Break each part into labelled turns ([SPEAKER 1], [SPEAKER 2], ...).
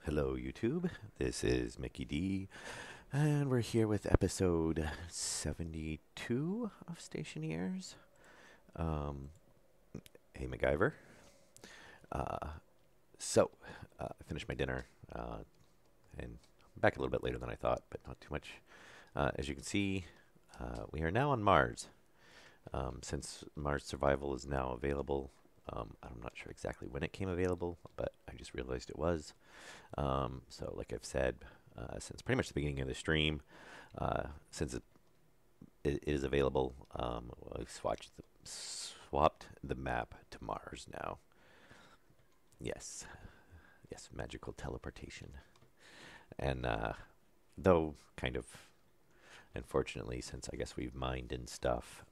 [SPEAKER 1] Hello, YouTube. This is Mickey D, and we're here with episode 72 of Stationeers. Um, hey, MacGyver. Uh, I finished my dinner, and I'm back a little bit later than I thought, but not too much. As you can see, we are now on Mars. Since Mars Survival is now available, I'm not sure exactly when it came available, but I just realized it was. So, like I've said, since pretty much the beginning of the stream, since it is available, we've swapped the map to Mars now. Yes, yes, magical teleportation. And though, kind of unfortunately, since I guess we've mined and stuff,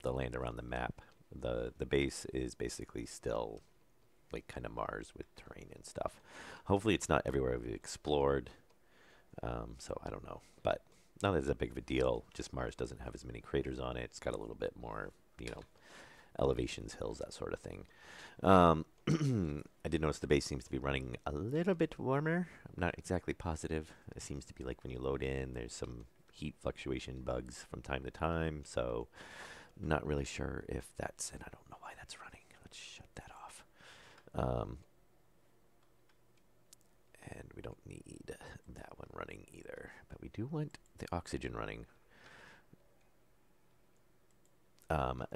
[SPEAKER 1] the land around the map, the base is basically still like kind of Mars with terrain and stuff. Hopefully, it's not everywhere we've explored. So I don't know, but not as a big of a deal. Just Mars doesn't have as many craters on it. It's got a little bit more, elevations, hills, that sort of thing. I did notice the base seems to be running a little bit warmer. I'm not exactly positive. It seems to be like when you load in, there's some heat fluctuation bugs from time to time. So I'm not really sure if that's, and I don't know why that's running. Let's shut that off. Um, and we don't need that one running either, but we do want the oxygen running.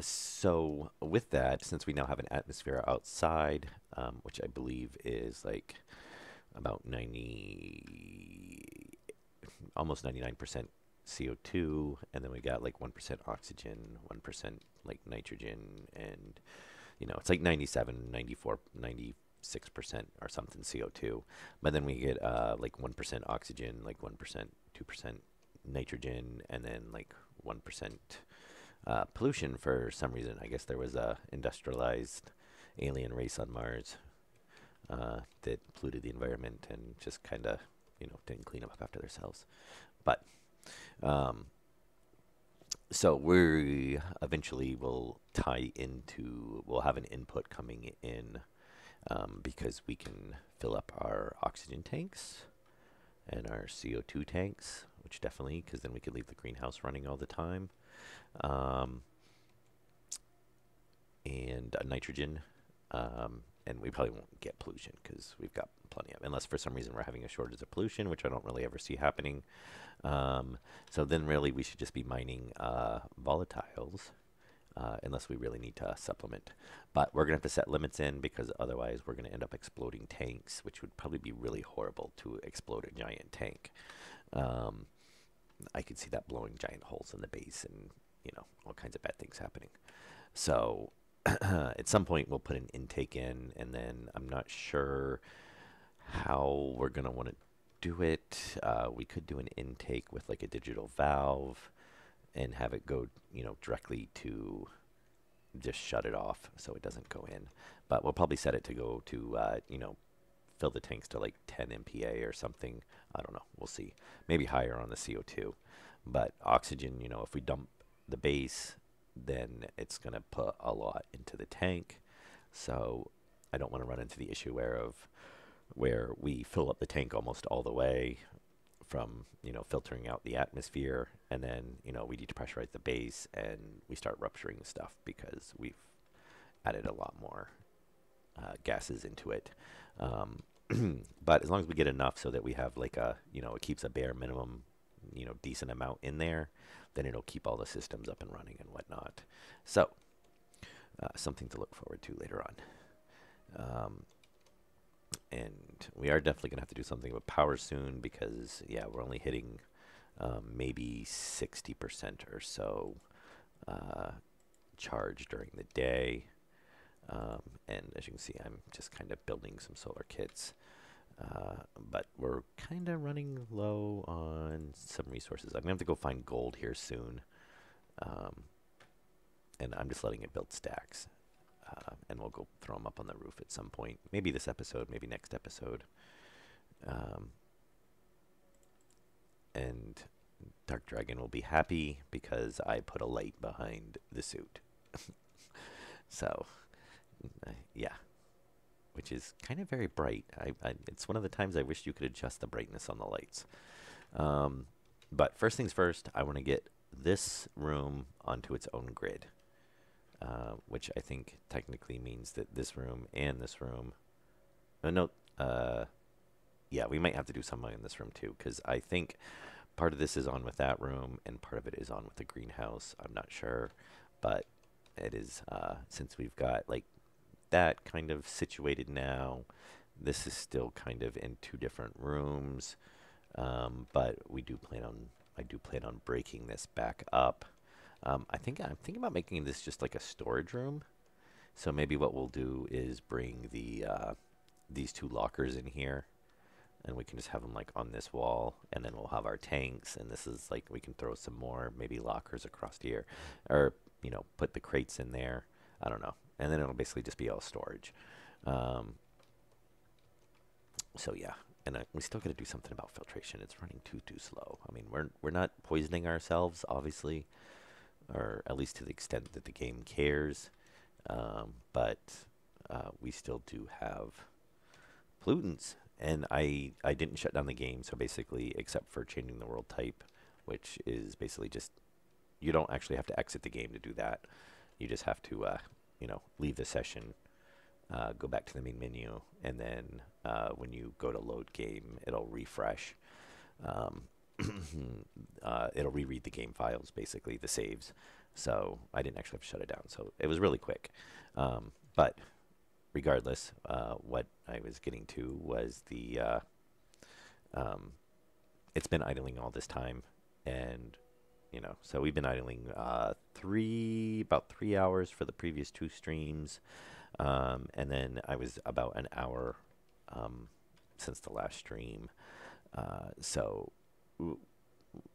[SPEAKER 1] So with that, since we now have an atmosphere outside, which I believe is like about 90, almost 99% CO2, and then we got like 1% oxygen, 1% like nitrogen, and it's like 97, 94, 96% or something CO2. But then we get like 1% oxygen, like 1%, 2% nitrogen, and then like 1% pollution for some reason. I guess there was a industrialized alien race on Mars that polluted the environment and just kind of, didn't clean up after themselves. But um, so we eventually will tie into, we'll have an input coming in because we can fill up our oxygen tanks and our CO2 tanks, which definitely, because then we could leave the greenhouse running all the time. Um, and nitrogen. And we probably won't get pollution because we've got plenty of, unless for some reason we're having a shortage of pollution, which I don't really ever see happening. Um, so then really we should just be mining volatiles. Unless we really need to supplement. But we're going to have to set limits in because otherwise we're going to end up exploding tanks, which would probably be really horrible to explode a giant tank. Um, I could see that blowing giant holes in the base and, all kinds of bad things happening. So at some point we'll put an intake in, and then I'm not sure how we're going to want to do it. We could do an intake with like a digital valve and have it go, directly to just shut it off so it doesn't go in. But we'll probably set it to go to, fill the tanks to like 10 MPa or something. I don't know. We'll see. Maybe higher on the CO2. But oxygen, if we dump the base, then it's going to put a lot into the tank. So I don't want to run into the issue where we fill up the tank almost all the way from filtering out the atmosphere, and then we need to pressurize the base and we start rupturing stuff because we've added a lot more gases into it. Um, but as long as we get enough so that we have like it keeps a bare minimum, decent amount in there, then it'll keep all the systems up and running and whatnot. So something to look forward to later on. And we are definitely going to have to do something with power soon because, yeah, we're only hitting maybe 60% or so uh, charge during the day. And as you can see, I'm just kind of building some solar kits. But we're kind of running low on some resources. I'm going to have to go find gold here soon. Um, and I'm just letting it build stacks. And we'll go throw them up on the roof at some point. Maybe this episode, maybe next episode. Um, and Dark Dragon will be happy because I put a light behind the suit. So, yeah, which is kind of very bright. It's one of the times I wish you could adjust the brightness on the lights. But first things first, I want to get this room onto its own grid, which I think technically means that this room and this room. No, yeah, we might have to do something in this room too, because I think part of this is on with that room and part of it is on with the greenhouse. I'm not sure, but it is, since we've got like that kind of situated now, this is still kind of in two different rooms. But I do plan on breaking this back up. I'm thinking about making this just like a storage room. So maybe what we'll do is bring these two lockers in here, and we can just have them like on this wall, and then we'll have our tanks, and this is like we can throw some more maybe lockers across here, or put the crates in there. I don't know, and then it'll basically just be all storage. So yeah, and we still got to do something about filtration. It's running too slow. I mean, we're not poisoning ourselves, obviously, or at least to the extent that the game cares. But we still do have pollutants, and I didn't shut down the game. So basically, except for changing the world type, which is basically just you don't actually have to exit the game to do that. You just have to leave the session. Go back to the main menu, and then when you go to load game, it'll refresh. It'll reread the game files, basically the saves. So I didn't actually have to shut it down. So it was really quick. But regardless, what I was getting to was it's been idling all this time, and so we've been idling about 3 hours for the previous two streams. And then I was about an hour since the last stream. So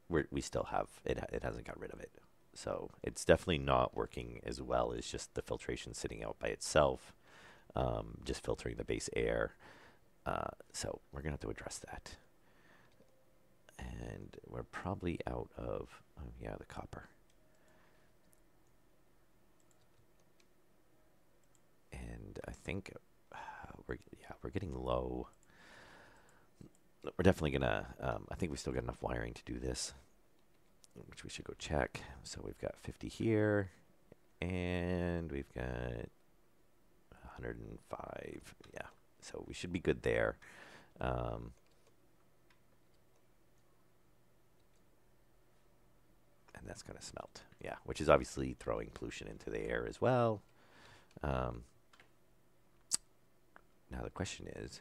[SPEAKER 1] we still have it. It hasn't got rid of it. So it's definitely not working as well as just the filtration sitting out by itself, just filtering the base air. So we're going to have to address that. And we're probably out of, the copper. And I think we're getting low. We're definitely gonna. I think we still got enough wiring to do this, which we should go check. So we've got 50 here, and we've got 105. Yeah, so we should be good there. And that's gonna smelt. Yeah, which is obviously throwing pollution into the air as well. Now the question is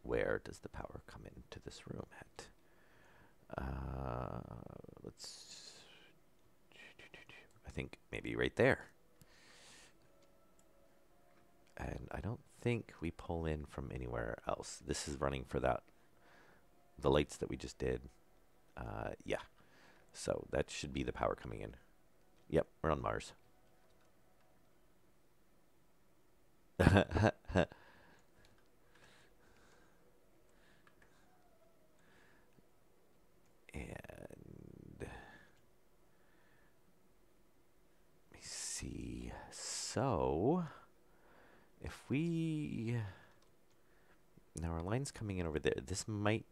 [SPEAKER 1] where does the power come into this room at? I think maybe right there. And I don't think we pull in from anywhere else. This is running for the lights that we just did. Yeah. So that should be the power coming in. Yep, we're on Mars. And let me see. So if now our line's coming in over there. This might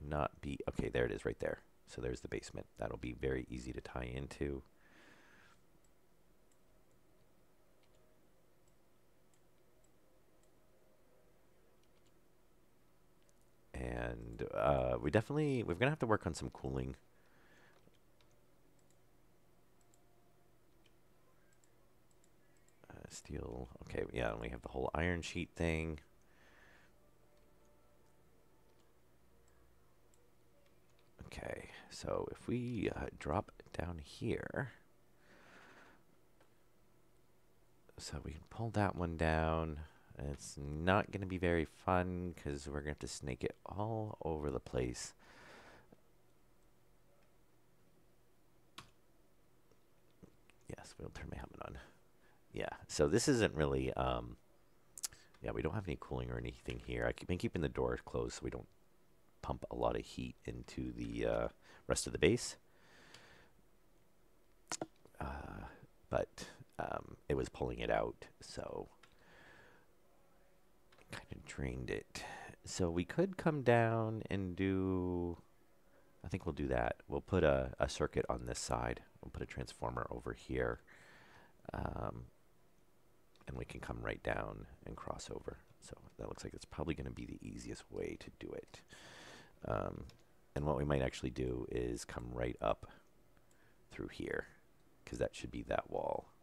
[SPEAKER 1] not be okay. There it is, right there. So there's the basement. That'll be very easy to tie into. And we're gonna have to work on some cooling. Steel. Okay, yeah, and we have the whole iron sheet thing. Okay, so if we drop down here, so we can pull that one down. It's not going to be very fun because we're going to have to snake it all over the place. Yes, we'll turn my helmet on. Yeah, so this isn't really, yeah, we don't have any cooling or anything here. I've been keeping the door closed so we don't pump a lot of heat into the rest of the base. But it was pulling it out, so kind of drained it. So we could come down and do, I think we'll do that. We'll put a circuit on this side. We'll put a transformer over here. And we can come right down and cross over. So that looks like it's probably going to be the easiest way to do it. And what we might actually do is come right up through here, because that should be that wall.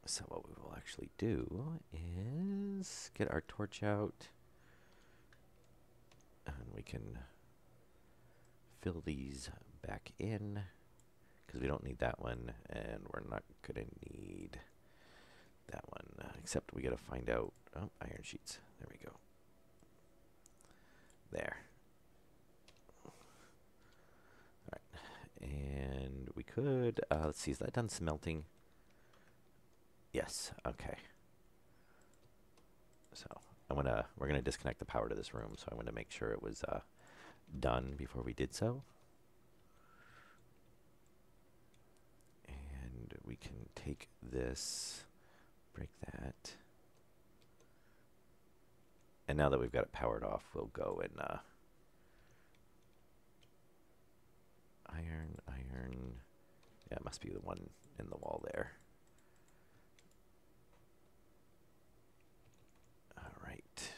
[SPEAKER 1] So what we will actually do is get our torch out, and we can fill these back in, because we don't need that one, and we're not going to need that one, except we got to find out, oh, iron sheets. There we go. There. All right. And we could, let's see, is that done smelting? Yes, okay. So we're gonna disconnect the power to this room, so I want to make sure it was done before we did so. And we can take this, break that. And now that we've got it powered off, we'll go and iron. Yeah, it must be the one in the wall there. All right.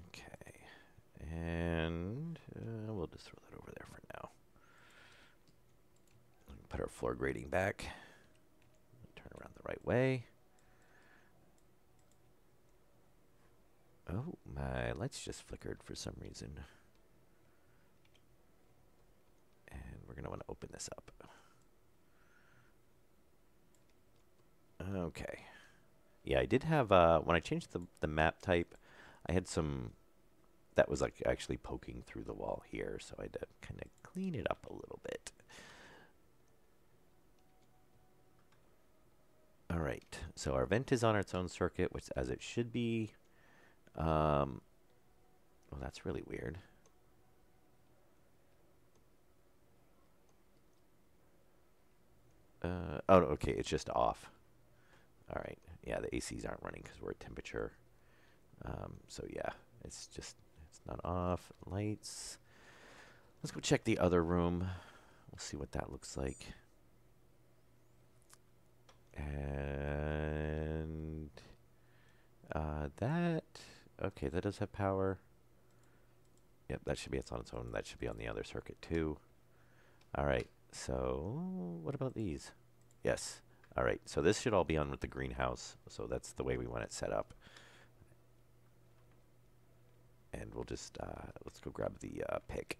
[SPEAKER 1] Okay. And we'll just throw that over there for now. Put our floor grating back. Turn around the right way. Oh, my lights just flickered for some reason. And we're going to want to open this up. Okay. Yeah, I did have, when I changed the map type, I had some, that was like actually poking through the wall here, so I had to kind of clean it up a little bit. All right, so our vent is on its own circuit, which as it should be. Well, that's really weird. Oh, okay, it's just off. All right, yeah, the ACs aren't running because we're at temperature. So yeah, it's not off. Lights. Let's go check the other room. We'll see what that looks like. And okay, that does have power. Yep, that should be on its own. That should be on the other circuit too. All right, so what about these? Yes. All right, so this should all be on with the greenhouse. So that's the way we want it set up. And we'll just, let's go grab the pick.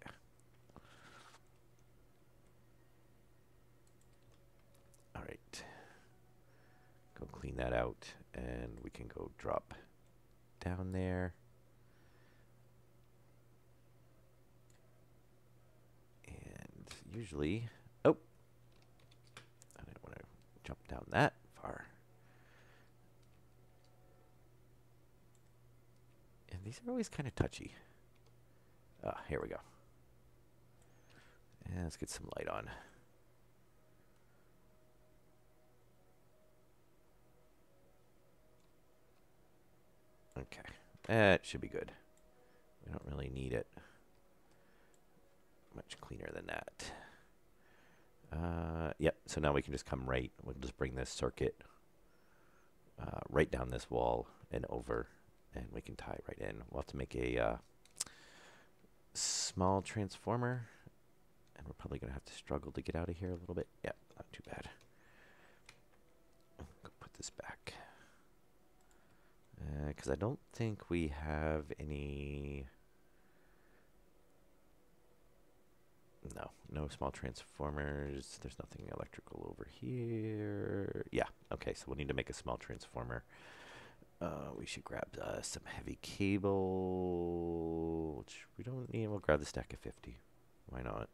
[SPEAKER 1] All right. Go clean that out, and we can go drop down there. And usually, oh, I didn't want to jump down that far. And these are always kind of touchy. Here we go. And let's get some light on. Okay, that should be good. We don't really need it much cleaner than that. Yep, so now we can just come right, we'll just bring this circuit right down this wall and over, and we can tie right in. We'll have to make a small transformer, and we're probably going to have to struggle to get out of here a little bit. Yep, not too bad. Go put this back. Because I don't think we have any... No small transformers. There's nothing electrical over here. Yeah, okay, so we'll need to make a small transformer. We should grab some heavy cable, which we don't need. We'll grab the stack of 50. Why not?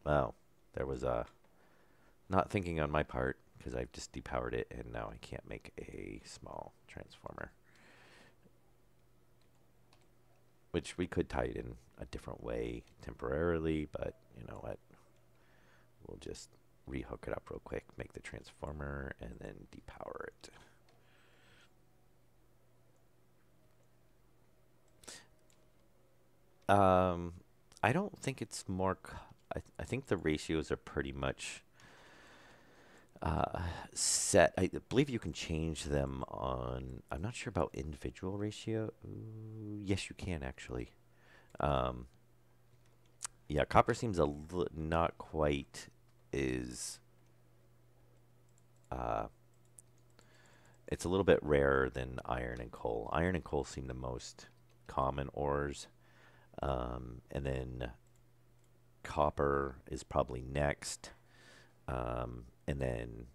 [SPEAKER 1] Well, there was not thinking on my part, because I've just depowered it, and now I can't make a small transformer. which we could tie it in a different way temporarily, but you know what? We'll just rehook it up real quick, make the transformer, and then depower it. I don't think it's more. I think the ratios are pretty much set. I believe you can change them on. I'm not sure about individual ratio. Ooh, yes, you can actually. Um, yeah, copper seems not quite is. Uh, it's a little bit rarer than iron and coal. Iron and coal seem the most common ores, and then copper is probably next, and then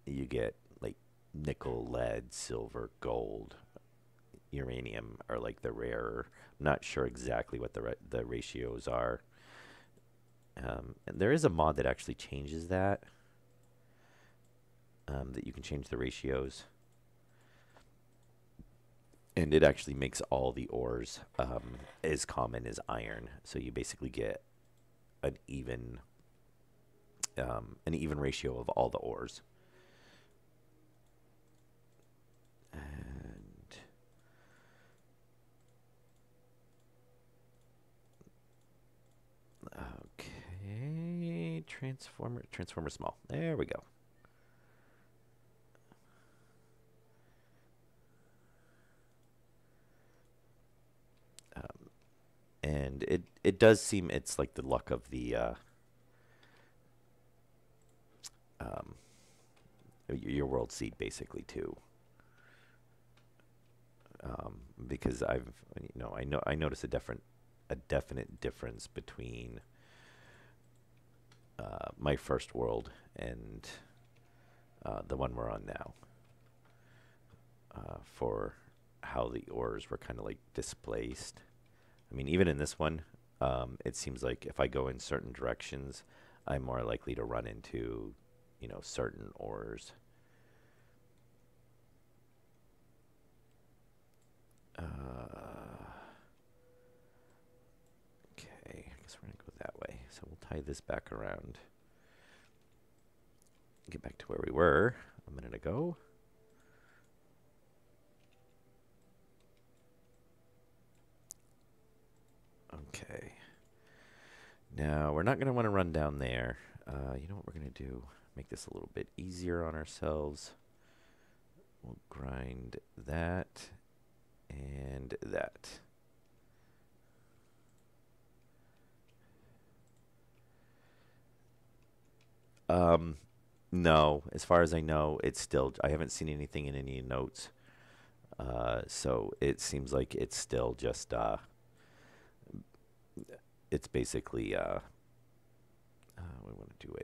[SPEAKER 1] you get like nickel, lead, silver, gold, uranium are like the rarer. I'm not sure exactly what the ratios are. And there is a mod that actually changes that. That you can change the ratios, and it actually makes all the ores as common as iron. So you basically get an even ratio of all the ores. And okay, transformer small. There we go. And it does seem it's like the luck of the um, your world seed basically too. Because I notice a definite difference between my first world and the one we're on now, for how the ores were kind of like displaced. I mean, even in this one, it seems like if I go in certain directions, I'm more likely to run into, certain ores. Okay, I guess we're going to go that way. So we'll tie this back around. Get back to where we were a minute ago. Okay. Now, we're not going to want to run down there. You know what we're going to do? Make this a little bit easier on ourselves. We'll grind that and that. No, as far as I know, I haven't seen anything in any notes. So it seems like it's still just, it's basically, we want to do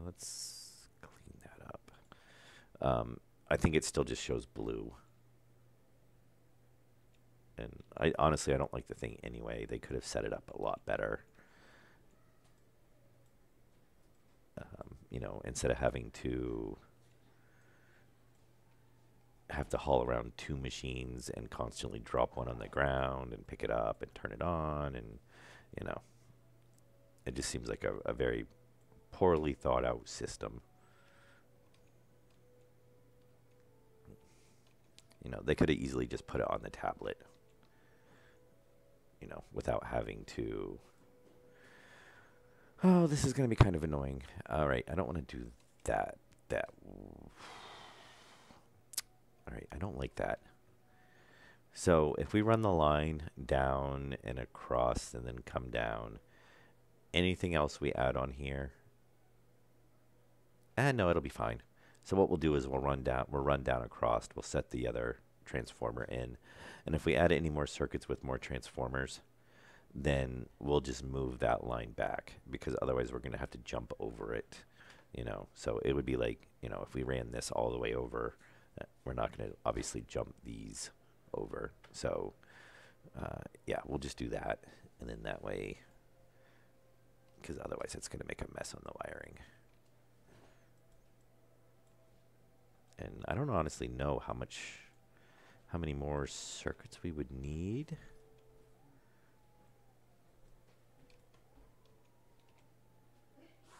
[SPEAKER 1] let's clean that up. I think it still just shows blue. And I honestly don't like the thing anyway. They could have set it up a lot better. Instead of having to haul around two machines and constantly drop one on the ground and pick it up and turn it on, and it just seems like a very poorly thought out system. They could have easily just put it on the tablet, without having to. Oh, this is going to be kind of annoying. All right, I don't want to do that. All right, I don't like that. So if we run the line down and across and then come down, anything else we add on here? No, it'll be fine. So what we'll do is we'll run down across. We'll set the other transformer in. And if we add any more circuits with more transformers, then we'll just move that line back, because otherwise we're going to have to jump over it. So it would be like, if we ran this all the way over, we're not going to obviously jump these over. So yeah, we'll just do that. And then that way, because otherwise it's going to make a mess on the wiring. And I don't honestly know how much how many more circuits we would need.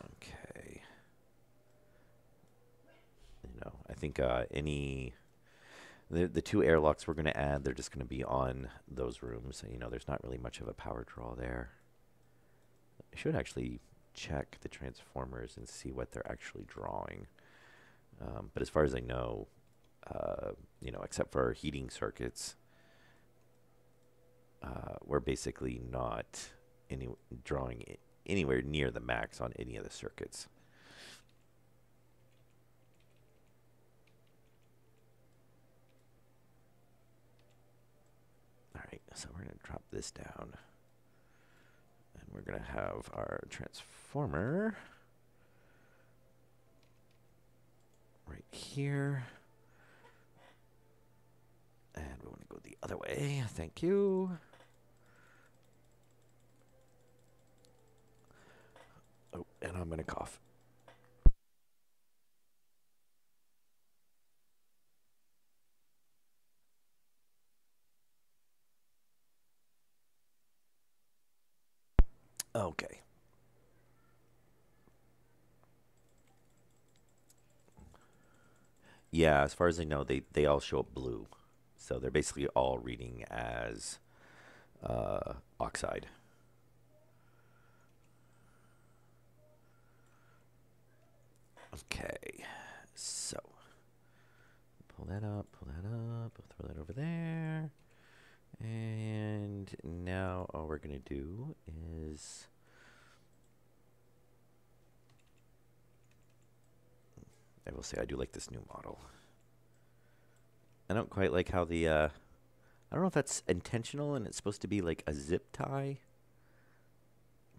[SPEAKER 1] Okay. I think the two airlocks we're going to add, they're just going to be on those rooms. There's not really much of a power draw there. I should actually check the transformers and see what they're actually drawing. But as far as I know, except for heating circuits, we're basically not drawing anywhere near the max on any of the circuits. All right, so we're going to drop this down. And we're going to have our transformer right here. And we want to go the other way. Thank you. Oh, and I'm going to cough. Okay. Yeah, as far as I know, they all show up blue. So they're basically all reading as oxide. Okay, so pull that up, throw that over there. And now all we're going to do is I will say I do like this new model. I don't quite like how I don't know if that's intentional and it's supposed to be like a zip tie,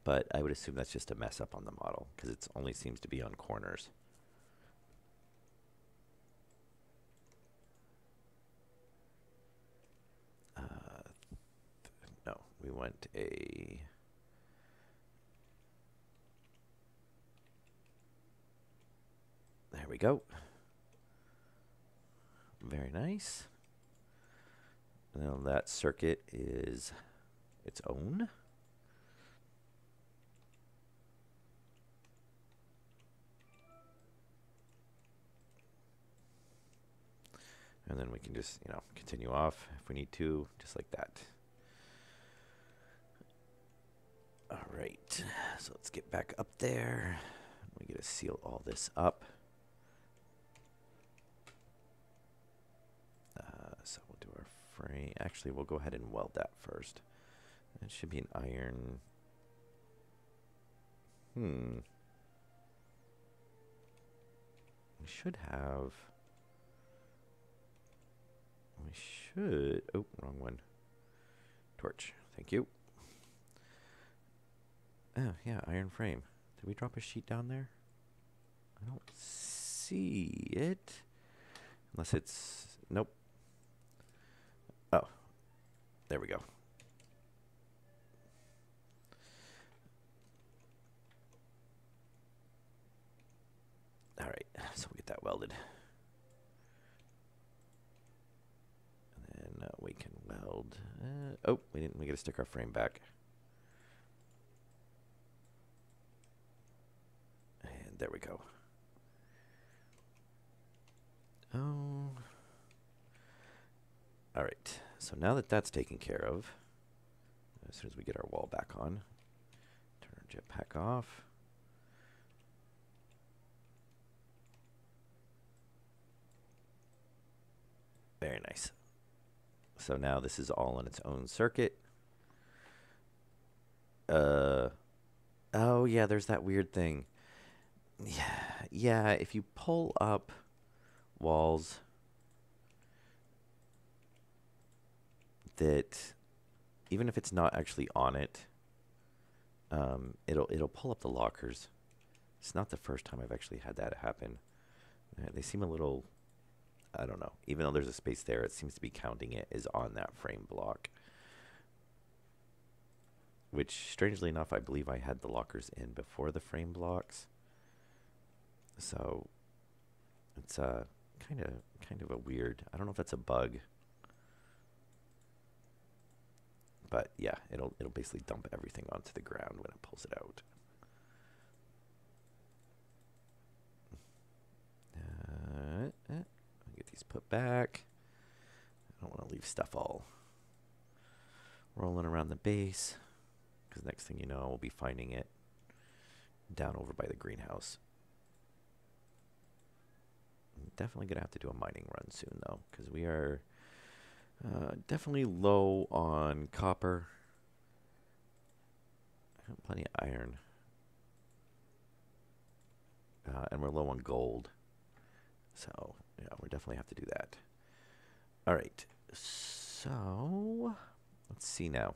[SPEAKER 1] but I would assume that's just a mess up on the model because it only seems to be on corners. No, we want a... There we go. Very nice. Now that circuit is its own. And then we can just, continue off if we need to, just like that. All right, so let's get back up there. We got to seal all this up. So we'll do our frame. Actually, we'll go ahead and weld that first. It should be an iron. We should have... We should... Oh, wrong one. Torch. Thank you. Oh, yeah, iron frame. Did we drop a sheet down there? I don't see it. Unless it's... Nope. Oh. There we go. All right, so we get that welded. And then we can weld... oh, we didn't. We got to stick our frame back. And there we go. Oh. All right, so now that that's taken care of, as soon as we get our wall back on, turn our jetpack off. Very nice. So now this is all in its own circuit. Oh yeah, there's that weird thing. Yeah, if you pull up walls that, even if it's not actually on it, it'll pull up the lockers. It's not the first time I've actually had that happen. They seem a little, I don't know. Even though there's a space there, it seems to be counting it as on that frame block. Which, strangely enough, I believe I had the lockers in before the frame blocks. So it's kind of a weird. I don't know if that's a bug But yeah, it'll basically dump everything onto the ground when it pulls it out. Get these put back. I don't want to leave stuff all rolling around the base, because next thing you know, we'll be finding it down over by the greenhouse. I'm definitely going to have to do a mining run soon, though, because we are definitely low on copper. Plenty of iron. And we're low on gold. So, yeah, we definitely have to do that. All right. So, let's see now.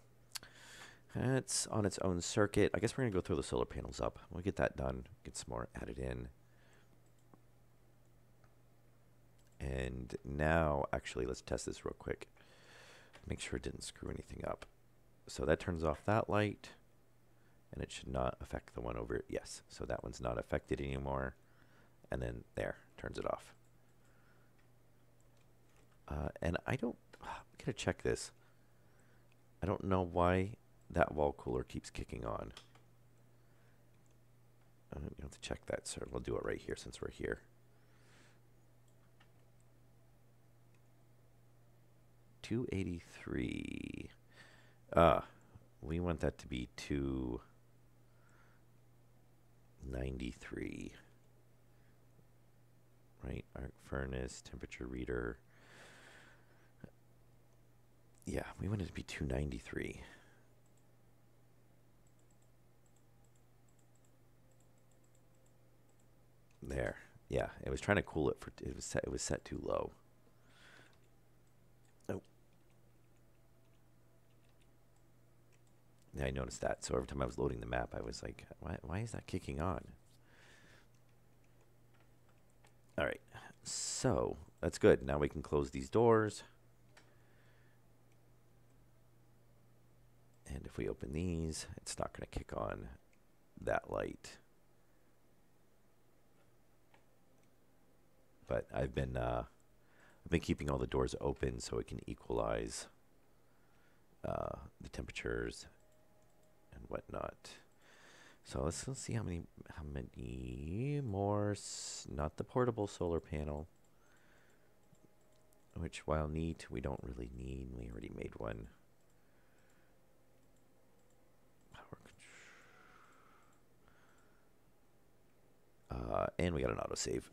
[SPEAKER 1] It's on its own circuit. I guess we're going to go throw the solar panels up. We'll get that done. Get some more added in. And now, actually, let's test this real quick. Make sure it didn't screw anything up. So that turns off that light. And it should not affect the one over it. Yes, so that one's not affected anymore. And then there, turns it off. And I don't, I gotta check this. I don't know why that wall cooler keeps kicking on. You have to check that, so we'll do it right here since we're here. $283. We want that to be $293. Right, arc furnace, temperature reader. Yeah, we want it to be 293. There. Yeah, it was trying to cool it for it was set too low. Oh. Yeah, I noticed that. So every time I was loading the map, I was like, why is that kicking on? All right. So, that's good. Now we can close these doors. And if we open these, it's not going to kick on that light. But I've been keeping all the doors open so it can equalize the temperatures and whatnot. So let's see how many more. Not the portable solar panel, which while neat, we don't really need. We already made one. And we got an autosave.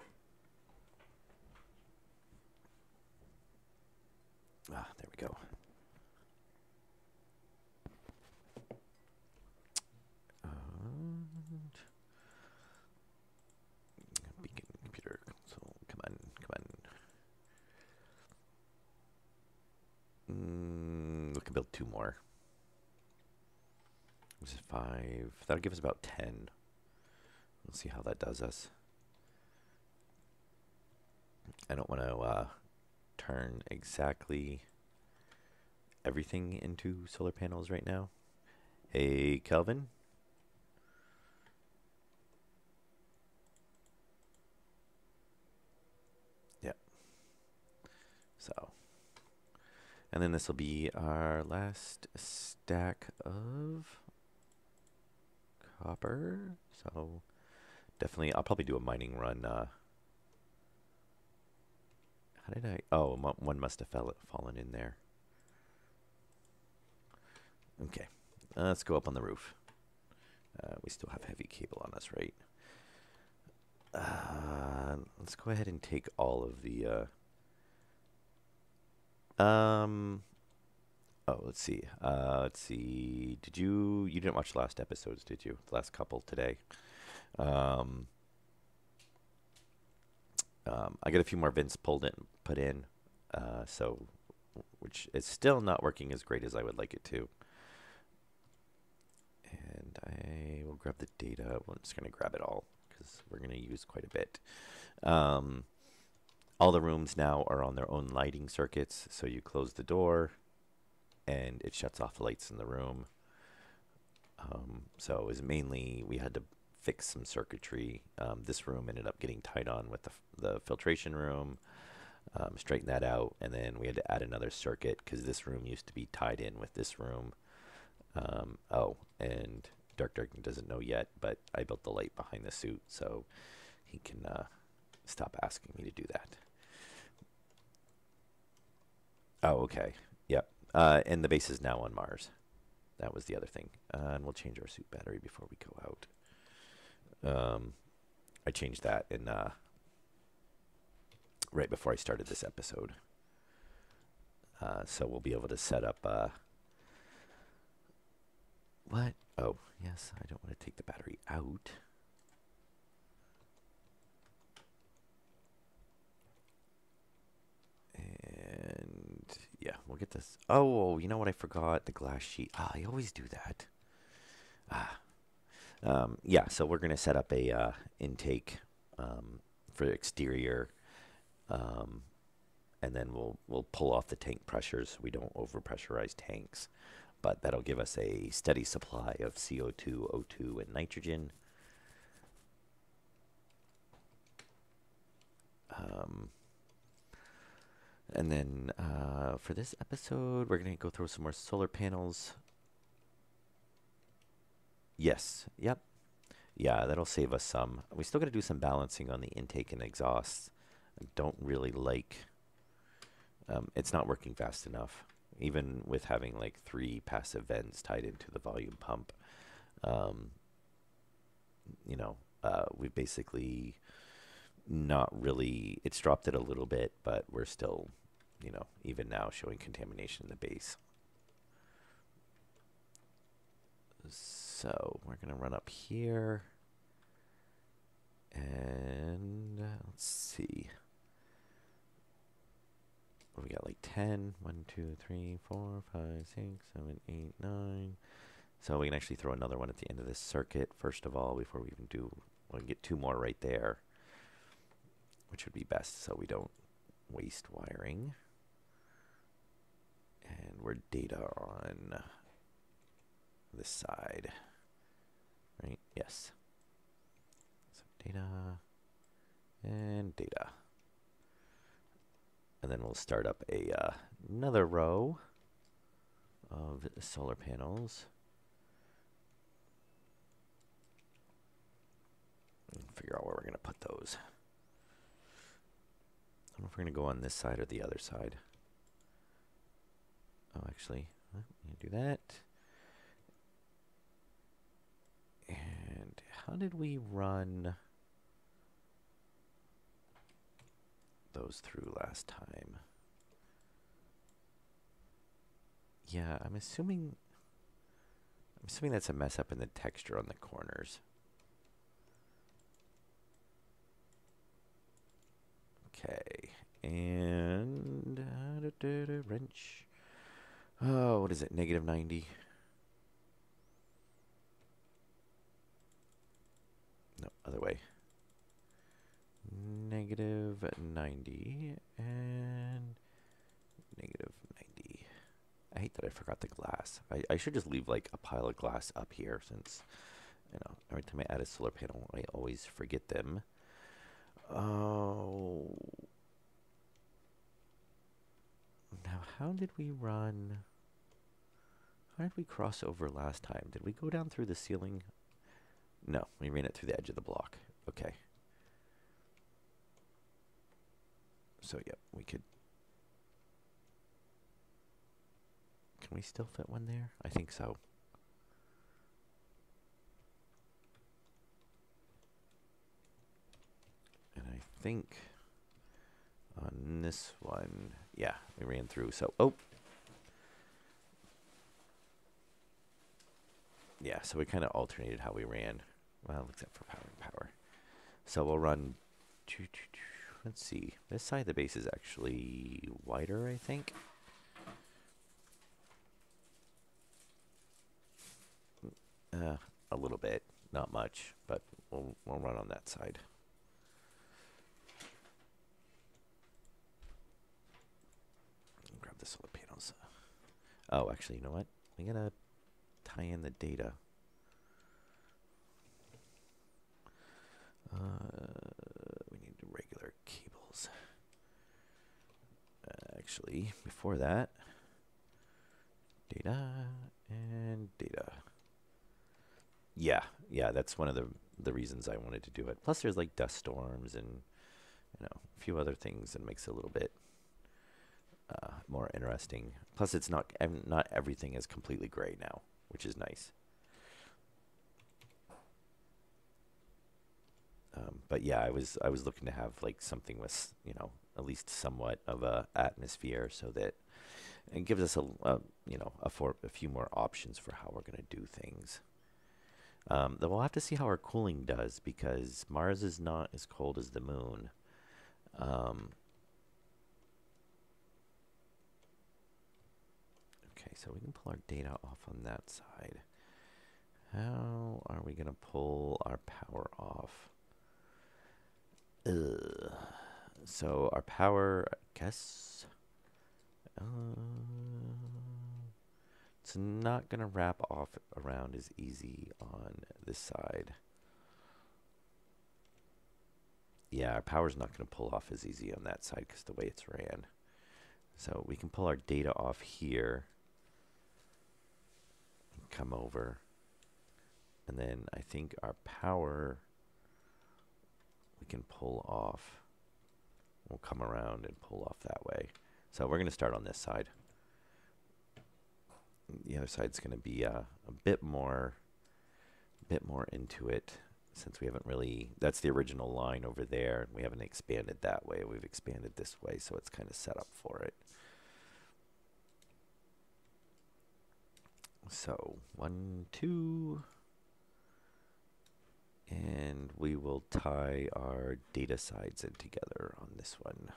[SPEAKER 1] There we go. Beacon computer console. Come on. We can build 2 more. This is 5. That'll give us about 10. Let's see how that does us. I don't want to turn exactly everything into solar panels right now. Hey, Kelvin. Yeah. So. And then this will be our last stack of copper. So definitely, I'll probably do a mining run. How did I? Oh, one must have fallen in there. Okay, let's go up on the roof. We still have heavy cable on us, right? Let's go ahead and take all of the. Oh, let's see. You didn't watch the last episodes, did you? The last couple today. I got a few more vents put in, so which is still not working as great as I would like it to. And I will grab the data. I'm just going to grab it all because we're going to use quite a bit. All the rooms now are on their own lighting circuits, so you close the door and it shuts off the lights in the room. So it was mainly we had to fix some circuitry. This room ended up getting tied on with the filtration room, straighten that out, and then we had to add another circuit because this room used to be tied in with this room. Oh, and Dark doesn't know yet, but I built the light behind the suit, so he can stop asking me to do that. Oh, okay. Yep. And the base is now on Mars. That was the other thing. And we'll change our suit battery before we go out. I changed that in right before I started this episode. So we'll be able to set up. What? Oh, yes. I don't want to take the battery out. And yeah, we'll get this. Oh, you know what I forgot? The glass sheet. I always do that. Yeah, so we're going to set up a intake for exterior, and then we'll pull off the tank pressures so we don't overpressurize tanks. But that'll give us a steady supply of CO2, O2, and nitrogen. And then for this episode, we're going to go through some more solar panels. Yes, yep. Yeah, that'll save us some. We still got to do some balancing on the intake and exhausts. I don't really like... it's not working fast enough. Even with having like 3 passive vents tied into the volume pump. You know, we basically not really... It's dropped it a little bit, but we're still, you know, even now showing contamination in the base. So we're going to run up here. And let's see. We got like 10. 1, 2, 3, 4, 5, 6, 7, 8, 9. So we can actually throw another one at the end of this circuit, first of all, before we even do. We'll get 2 more right there, which would be best so we don't waste wiring. And we're data on this side. Right? Yes. So data and data. And then we'll start up another row of solar panels. And figure out where we're going to put those. I don't know if we're going to go on this side or the other side. Oh, actually, I'm going to do that. And how did we run those through last time? Yeah, I'm assuming that's a mess up in the texture on the corners. Okay, and wrench. Oh, what is it? Negative 90. No, other way. Negative 90 and negative 90. I hate that I forgot the glass. I should just leave like a pile of glass up here since, you know, every time I add a solar panel, I always forget them. Oh. Now, how did we run? How did we cross over last time? Did we go down through the ceiling? No, we ran it through the edge of the block. Okay. So, yeah, we could... Can we still fit one there? I think so. And I think on this one, yeah, we ran through. So, oh. Yeah, so we kind of alternated how we ran. Well, except for power. So we'll run... Let's see. This side of the base is actually wider, I think. A little bit. Not much, but we'll run on that side. Grab the solar panels. Oh, actually, you know what? We gotta tie in the data. We need regular cables. Actually, before that, data and data. Yeah, yeah, that's one of the reasons I wanted to do it. Plus, there's like dust storms and a few other things that makes it a little bit more interesting. Plus, it's not everything is completely gray now, which is nice. But yeah, I was looking to have like something with at least somewhat of a atmosphere, so that it gives us a few more options for how we're gonna do things. Then we'll have to see how our cooling does because Mars is not as cold as the moon. Um, okay, so we can pull our data off on that side. How are we gonna pull our power off? Ugh. So our power, I guess, uh, it's not gonna wrap off around as easy on this side. Yeah, our power's not gonna pull off as easy on that side because the way it's ran. So we can pull our data off here and come over. And then I think our power we can pull off. We'll come around and pull off that way. So we're going to start on this side. The other side's going to be a bit more into it since we haven't really, that's the original line over there. We haven't expanded that way. We've expanded this way, so it's kind of set up for it. So 1, 2, and we will tie our data sides in together on this one.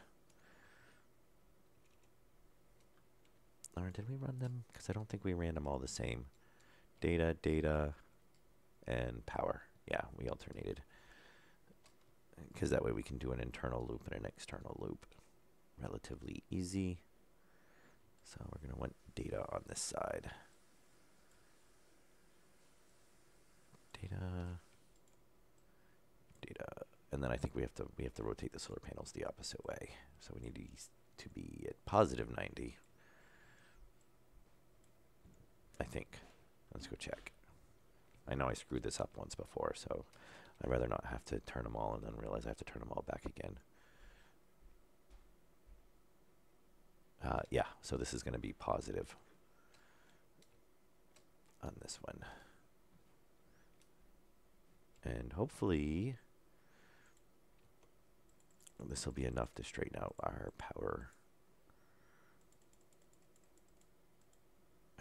[SPEAKER 1] Or did we run them? Because I don't think we ran them all the same. Data, data, and power. Yeah, we alternated. Because that way we can do an internal loop and an external loop. Relatively easy. So we're going to want data on this side. Data, data, and then I think we have to rotate the solar panels the opposite way. So we need these to be at positive 90. I think. Let's go check. I know I screwed this up once before, so I'd rather not have to turn them all and then realize I have to turn them all back again. Yeah, so this is going to be positive on this one. And hopefully this will be enough to straighten out our power.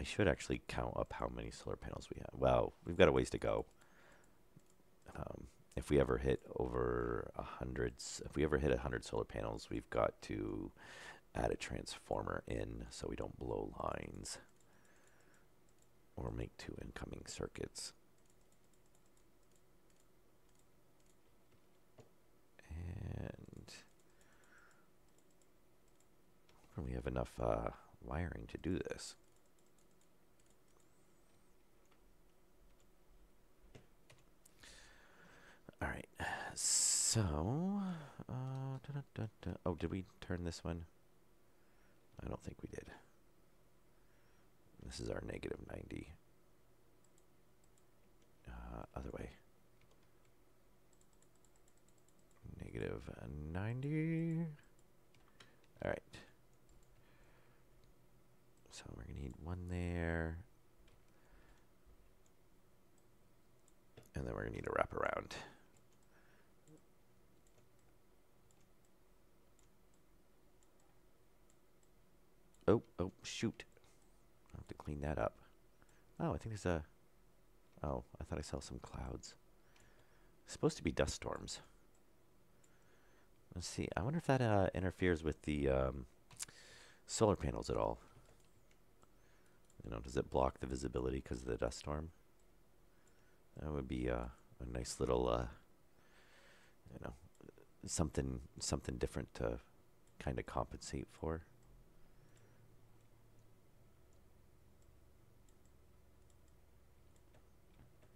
[SPEAKER 1] I should actually count up how many solar panels we have. Well, we've got a ways to go. If we ever hit over 100, if we ever hit 100 solar panels, we've got to add a transformer in so we don't blow lines or make 2 incoming circuits. And we have enough wiring to do this. All right, so, oh, did we turn this one? I don't think we did. This is our negative 90. Other way. Negative 90. All right. So we're going to need 1 there. And then we're going to need a wraparound. Oh, shoot. I'll have to clean that up. Oh, I think there's a... Oh, I thought I saw some clouds. It's supposed to be dust storms. Let's see. I wonder if that interferes with the solar panels at all. Does it block the visibility because of the dust storm? That would be a nice little, something different to kind of compensate for.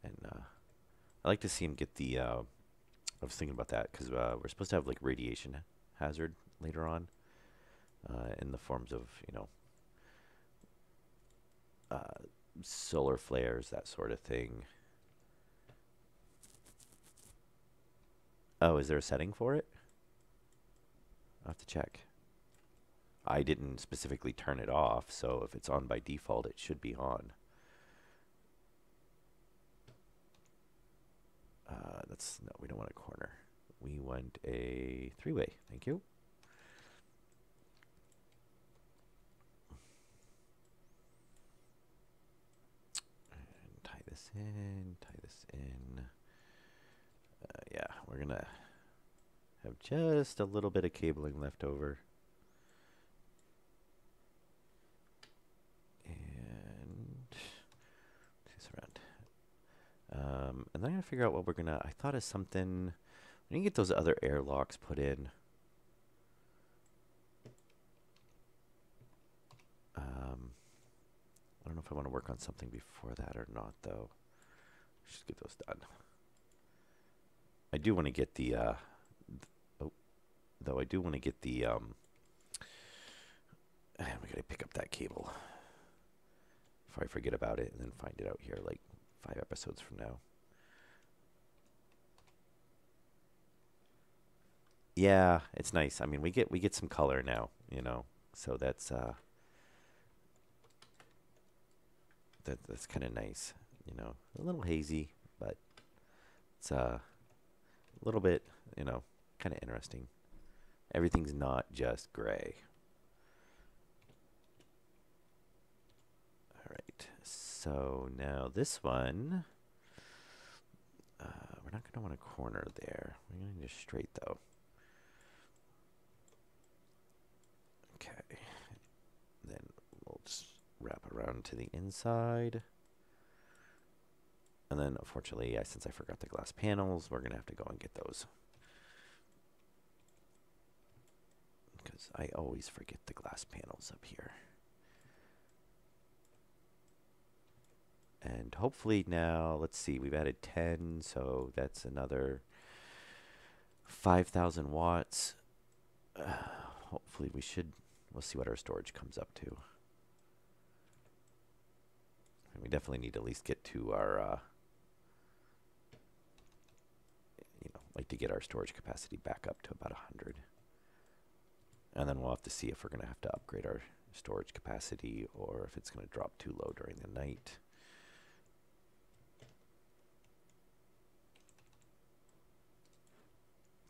[SPEAKER 1] And I like to see him get the. I was thinking about that because we're supposed to have like radiation hazard later on, in the forms of solar flares, that sort of thing. Oh, is there a setting for it? I'll have to check. I didn't specifically turn it off, so if it's on by default, it should be on. No, we don't want a corner. We want a three-way. Thank you. And tie this in, tie this in. Yeah, we're going to have just a little bit of cabling left over. And this around. And then I'm going to figure out what we're going to... I thought of something... We need to get those other airlocks put in. I don't know if I want to work on something before that or not, though. Just get those done. I do want to get the... though I do want to get the... we got to pick up that cable before I forget about it and then find it out here like 5 episodes from now. Yeah, it's nice. I mean, we get some color now, you know. So that's that's kind of nice, you know. A little hazy, but it's a little bit, you know, kind of interesting. Everything's not just gray. All right. So now this one, we're not going to want a corner there. We're going to need a straight though. Okay. Then we'll just wrap around to the inside. And then, unfortunately, since I forgot the glass panels, we're going to have to go and get those. Because I always forget the glass panels up here. And hopefully now, let's see, we've added 10, so that's another 5,000 watts. Hopefully we'll see what our storage comes up to. And we definitely need to at least get to our, like to get our storage capacity back up to about 100. And then we'll have to see if we're going to have to upgrade our storage capacity or if it's going to drop too low during the night.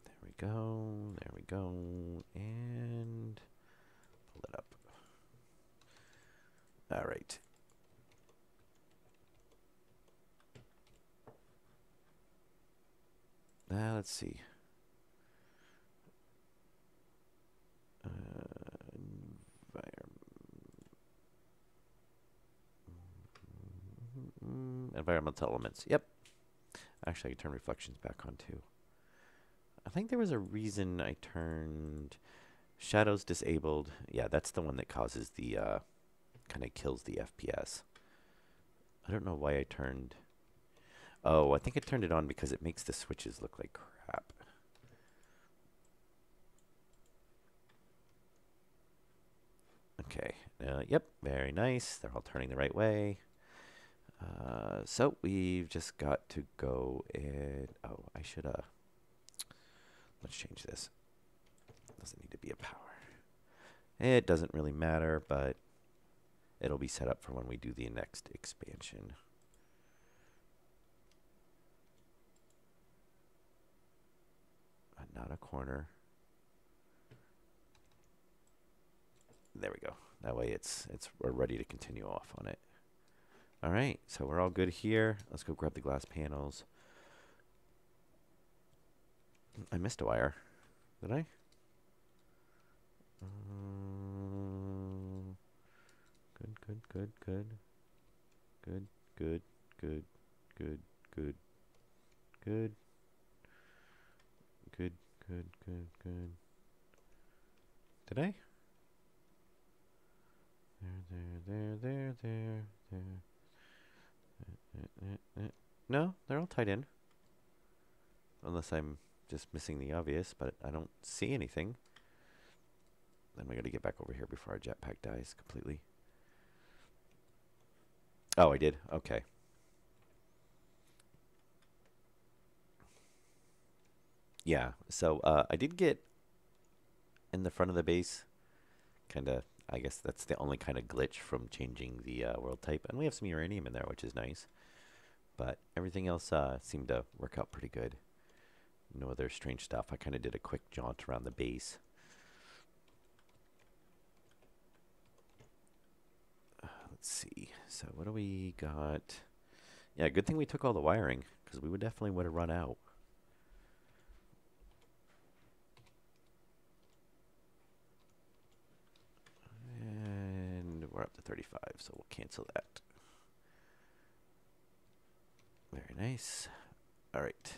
[SPEAKER 1] There we go, and pull it up. All right. Let's see. Environmental elements. Yep. Actually, I can turn reflections back on too. I think there was a reason I turned shadows disabled. Yeah, that's the one that causes the kind of kills the FPS. I don't know why I turned... Oh, I think I turned it on because it makes the switches look like crap. Okay. Yep, very nice. They're all turning the right way. So we've just got to go and... Oh, I should... Let's change this. Doesn't need to be a power. It doesn't really matter, but it'll be set up for when we do the next expansion. Not a corner. There we go. That way we're ready to continue off on it. All right, so we're all good here. Let's go grab the glass panels. I missed a wire. Did I? Good. Good. Did I? There. No, they're all tied in. Unless I'm just missing the obvious, but I don't see anything. Then we got to get back over here before our jetpack dies completely. Oh, I did? Okay. Yeah, so I did get in the front of the base, kind of, I guess that's the only kind of glitch from changing the world type. And we have some uranium in there, which is nice. But everything else seemed to work out pretty good. No other strange stuff. I kind of did a quick jaunt around the base. Let's see. So what do we got? Yeah, good thing we took all the wiring, because we would have run out. And we're up to 35, so we'll cancel that. Very nice. All right.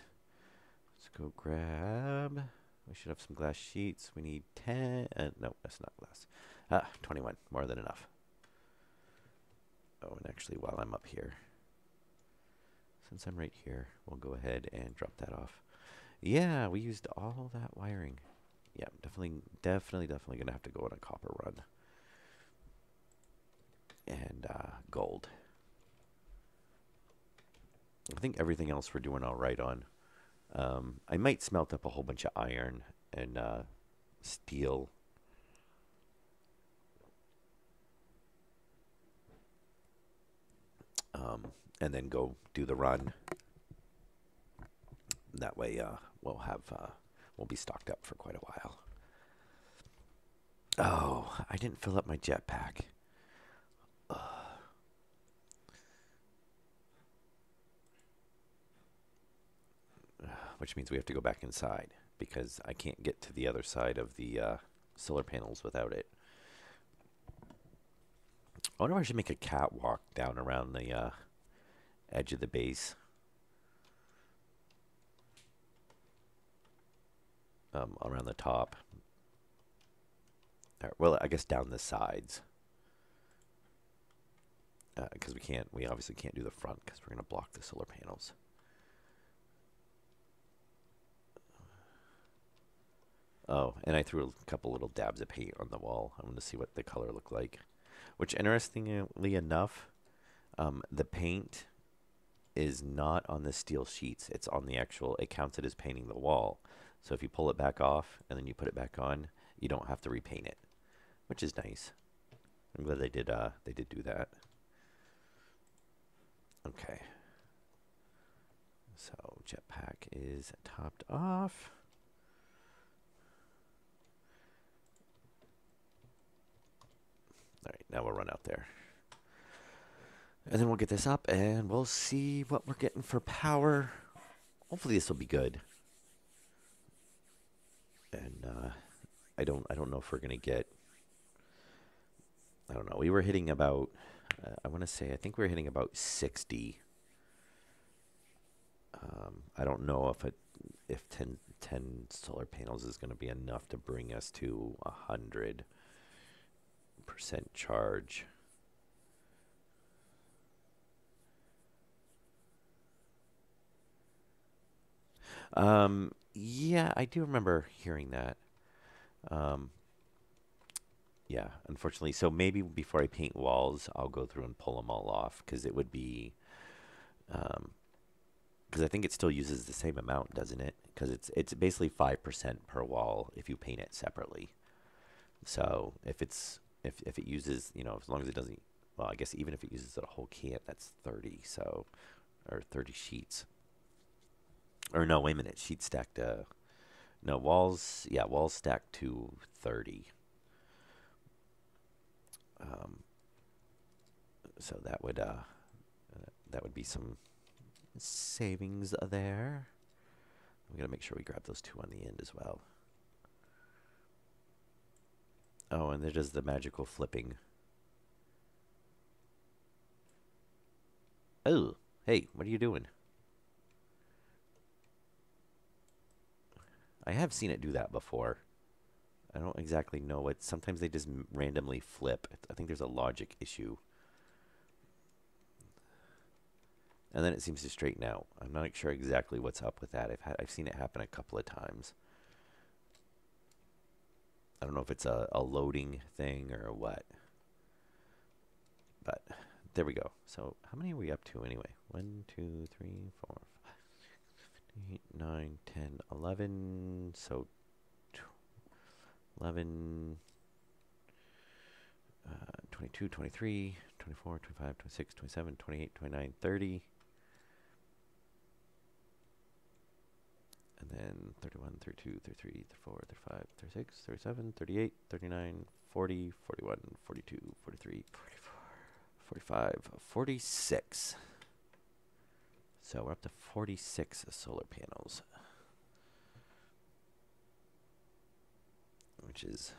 [SPEAKER 1] Let's go grab. We should have some glass sheets. We need 10. No, that's not glass. 21. More than enough. Oh, and actually, while I'm up here, since I'm right here, we'll go ahead and drop that off. Yeah, we used all that wiring. Yeah, definitely going to have to go on a copper run. And gold. I think everything else we're doing all right on. I might smelt up a whole bunch of iron and steel. And then go do the run. That way we'll be stocked up for quite a while. Oh, I didn't fill up my jetpack. Which means we have to go back inside because I can't get to the other side of the solar panels without it. I wonder if I should make a catwalk down around the edge of the base. Around the top. Well, I guess down the sides. Because we obviously can't do the front because we're going to block the solar panels. Oh, and I threw a couple little dabs of paint on the wall. I want to see what the color looked like. Which, interestingly enough, the paint is not on the steel sheets. It's on the actual, it counts it as painting the wall. So if you pull it back off and then you put it back on, you don't have to repaint it, which is nice. I'm glad they did do that. Okay. So jetpack is topped off. All right, now we'll run out there. And then we'll get this up and we'll see what we're getting for power. Hopefully this will be good. And I don't know if we're going to get, I don't know. We were hitting about, I think we were hitting about 60. I don't know if 10 solar panels is going to be enough to bring us to 100% charge. Yeah, I do remember hearing that. Yeah, unfortunately. So maybe before I paint walls, I'll go through and pull them all off because it would be, because I think it still uses the same amount, doesn't it? Because it's basically 5% per wall if you paint it separately. So if it uses, as long as it doesn't, well, I guess even if it uses a whole can, that's 30. So, or 30 sheets. Or no, wait a minute, sheet stacked. No, walls. Yeah, walls stacked to 30. So that would be some savings there. We gotta make sure we grab those two on the end as well. Oh, and there does the magical flipping. Oh, hey, what are you doing? I have seen it do that before. I don't exactly know what. Sometimes they just randomly flip. I think there's a logic issue. And then it seems to straighten out. I'm not sure exactly what's up with that. I've seen it happen a couple of times. I don't know if it's a loading thing or what. But there we go. So how many are we up to anyway? 1, 2, 3, 4, 5, 6, 8, 9, 10, 11. So 11, 22, 23, 24, 25, 26, 27, 28, 29, 30. And then 31, 32, 33, 34, 35, 36, 37, 38, 39, 40, 41, 42, 43, 44, 45, 46. So we're up to 46 solar panels, which is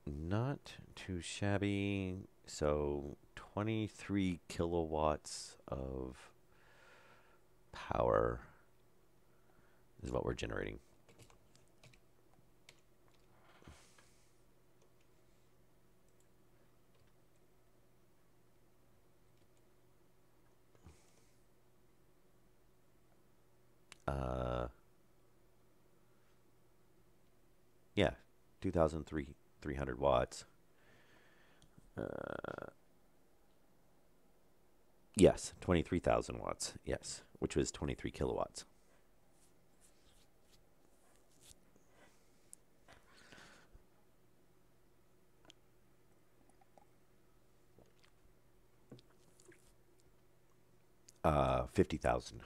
[SPEAKER 1] not too shabby. So 23 kilowatts of power is what we're generating. Yeah, 2,300 watts. Yes, 23,000 watts. Yes, which was 23 kilowatts. Uh, 50,000.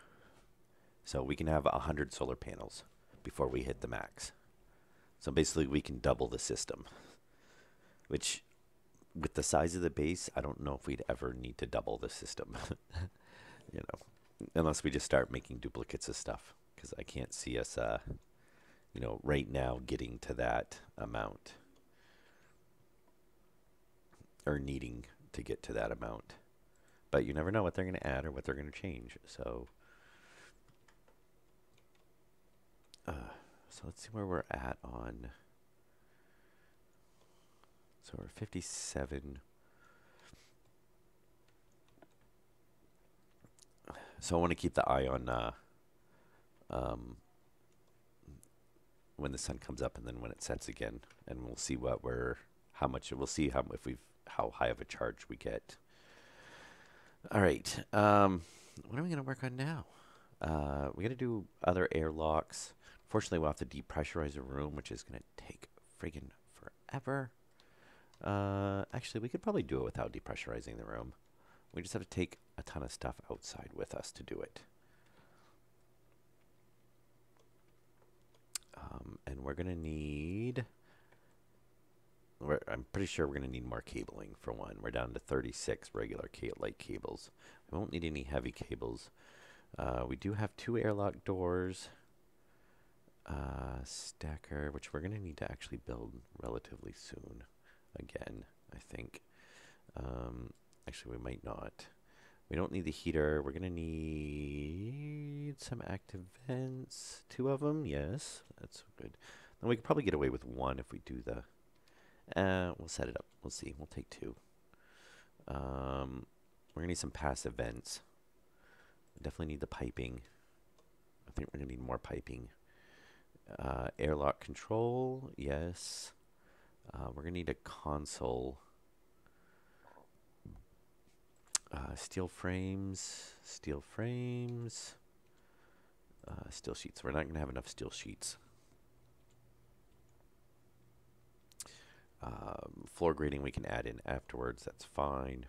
[SPEAKER 1] So we can have 100 solar panels before we hit the max. So basically, we can double the system, which with the size of the base, I don't know if we'd ever need to double the system, you know, unless we just start making duplicates of stuff, because I can't see us, right now getting to that amount or needing to get to that amount. But you never know what they're going to add or what they're going to change. So let's see where we're at on. So we're 57. So I want to keep the eye on when the sun comes up and then when it sets again, and we'll see how much we'll see how high of a charge we get. All right, what are we gonna work on now? We gotta do other airlocks. Fortunately, we'll have to depressurize a room, which is gonna take friggin' forever. Actually, we could probably do it without depressurizing the room. We just have to take a ton of stuff outside with us to do it. And we're gonna need. I'm pretty sure we're going to need more cabling for one. We're down to 36 regular light cables. We won't need any heavy cables. We do have 2 airlock doors. Stacker, which we're going to need to actually build relatively soon. Again, I think. Actually, we might not. We don't need the heater. We're going to need some active vents. 2 of them, yes. That's good. Then we could probably get away with 1 if we do the... we'll set it up. We'll see. We'll take 2. We're going to need some passive vents. Definitely need the piping. I think we're going to need more piping. Airlock control, yes. We're going to need a console. Steel frames. Steel sheets. We're not going to have enough steel sheets. Floor grading we can add in afterwards. That's fine.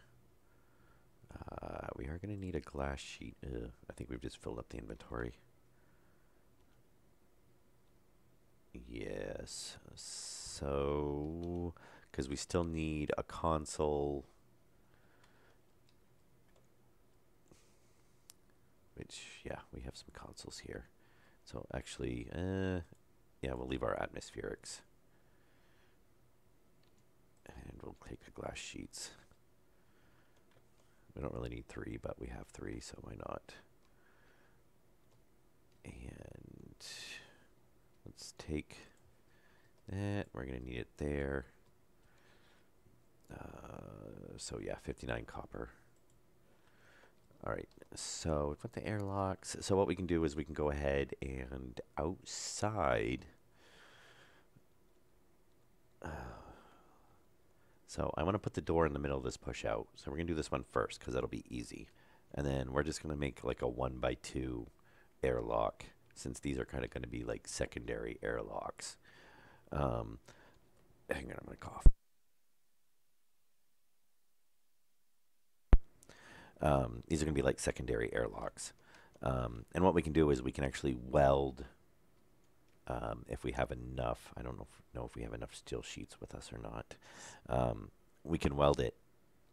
[SPEAKER 1] We are going to need a glass sheet. I think we've just filled up the inventory. Yes. So, because we still need a console. Which, yeah, we have some consoles here. So actually, yeah, we'll leave our atmospherics. And we'll take the glass sheets. We don't really need 3, but we have 3, so why not? And let's take that. We're going to need it there. So yeah, 59 copper. All right, so we've got the airlocks. So what we can do is we can go ahead and outside. So I want to put the door in the middle of this push out. So we're going to do this one first because that'll be easy. And then we're just going to make like a 1x2 airlock, since these are kind of going to be like secondary airlocks. Um, Hang on, I'm going to cough. These are going to be like secondary airlocks. And what we can do is we can actually weld, if we have enough. I don't know if we have enough steel sheets with us or not. We can weld it,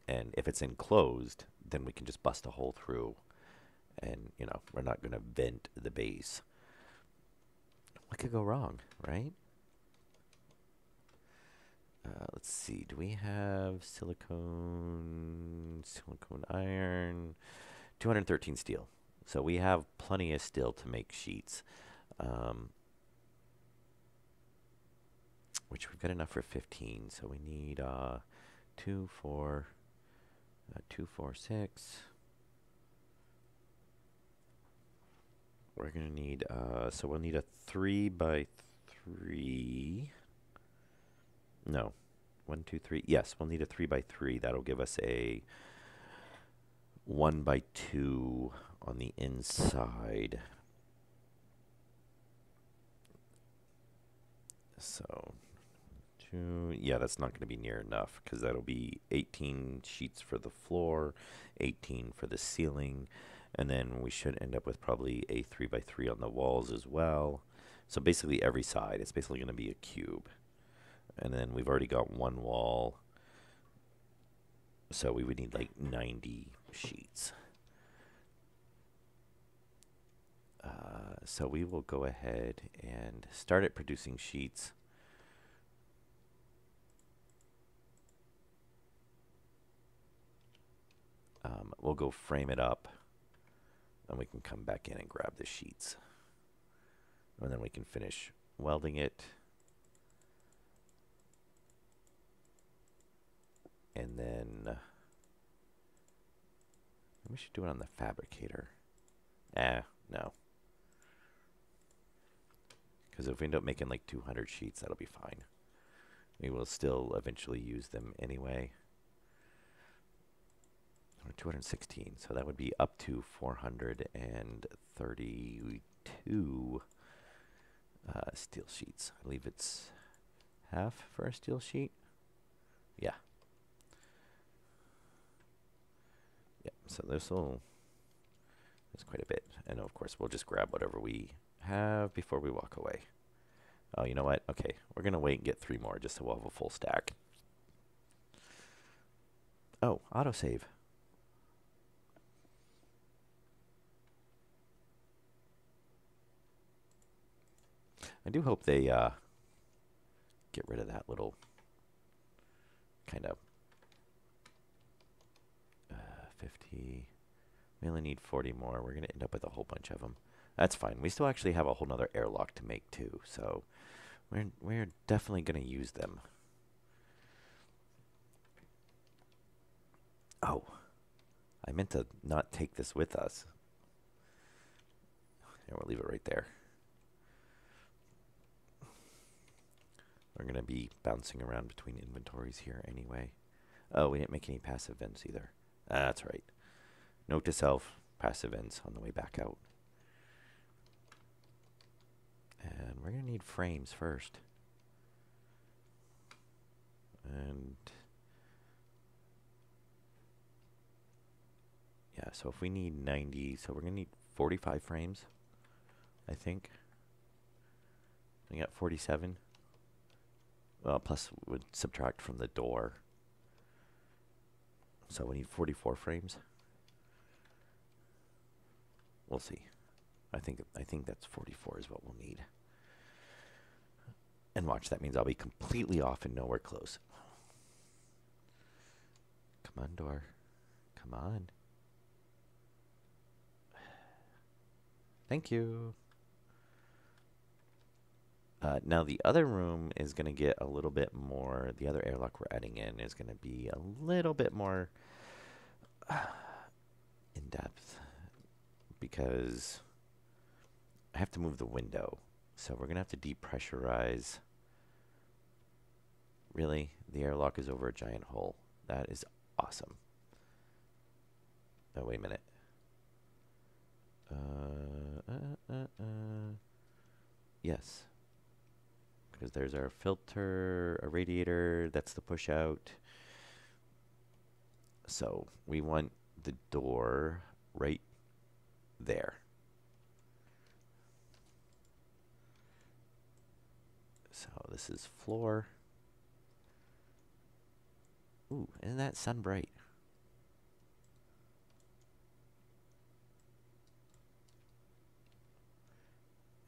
[SPEAKER 1] and if it's enclosed, then we can just bust a hole through, and we're not going to vent the base. What could go wrong, right? Let's see. Do we have silicone iron? 213 steel. So we have plenty of steel to make sheets, which we've got enough for 15. So we need 2, 4, 2, 4, 6. We're going to need, so we'll need a 3x3. No, 1, 2, 3. Yes, we'll need a 3x3. That'll give us a 1x2 on the inside. So, yeah, that's not going to be near enough, because that'll be 18 sheets for the floor, 18 for the ceiling, and then we should end up with probably a 3x3 on the walls as well. So basically every side, it's basically going to be a cube. And then we've already got one wall, so we would need like 90 sheets. So we will go ahead and start at producing sheets. We'll go frame it up, and we can come back in and grab the sheets. And then we can finish welding it. And then we should do it on the fabricator. No. Because if we end up making like 200 sheets, that'll be fine. We will still eventually use them anyway. Or 216, so that would be up to 432 steel sheets. I believe it's half for a steel sheet. Yeah. Yeah, so that's quite a bit. And of course, we'll just grab whatever we have before we walk away. Oh, you know what? Okay, we're going to wait and get 3 more just so we'll have a full stack. Oh, autosave. I do hope they get rid of that little kind of 50. We only need 40 more. We're going to end up with a whole bunch of them. That's fine. We still actually have a whole nother airlock to make too, so we're definitely going to use them. Oh, I meant to not take this with us. Yeah, we'll leave it right there. We're going to be bouncing around between inventories here anyway. Oh, we didn't make any passive vents either. That's right. Note to self, passive vents on the way back out. And we're going to need frames first. And yeah, so if we need 90, so we're going to need 45 frames, I think. We got 47. Well, plus would subtract from the door. So we need 44 frames. We'll see. I think that's 44 is what we'll need. And watch, that means I'll be completely off and nowhere close. Come on, door. Come on. Thank you. Now the other room is going to get a little bit more, the other airlock we're adding in is going to be a little bit more in depth, because I have to move the window. So we're going to have to depressurize. Really? The airlock is over a giant hole. That is awesome. Oh, wait a minute. Yes, because there's our filter, a radiator, that's the push out. So we want the door right there. So this is floor. Ooh, isn't that sun bright?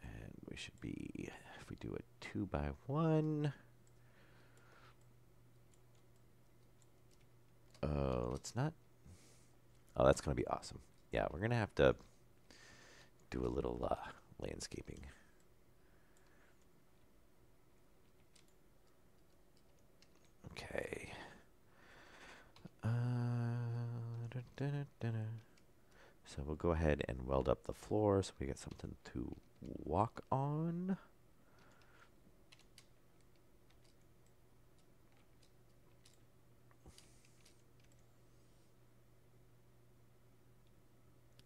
[SPEAKER 1] And we should be, if we do a 2x1. Let's not. Oh, that's going to be awesome. Yeah, we're going to have to do a little landscaping. Okay. So we'll go ahead and weld up the floor so we get something to walk on.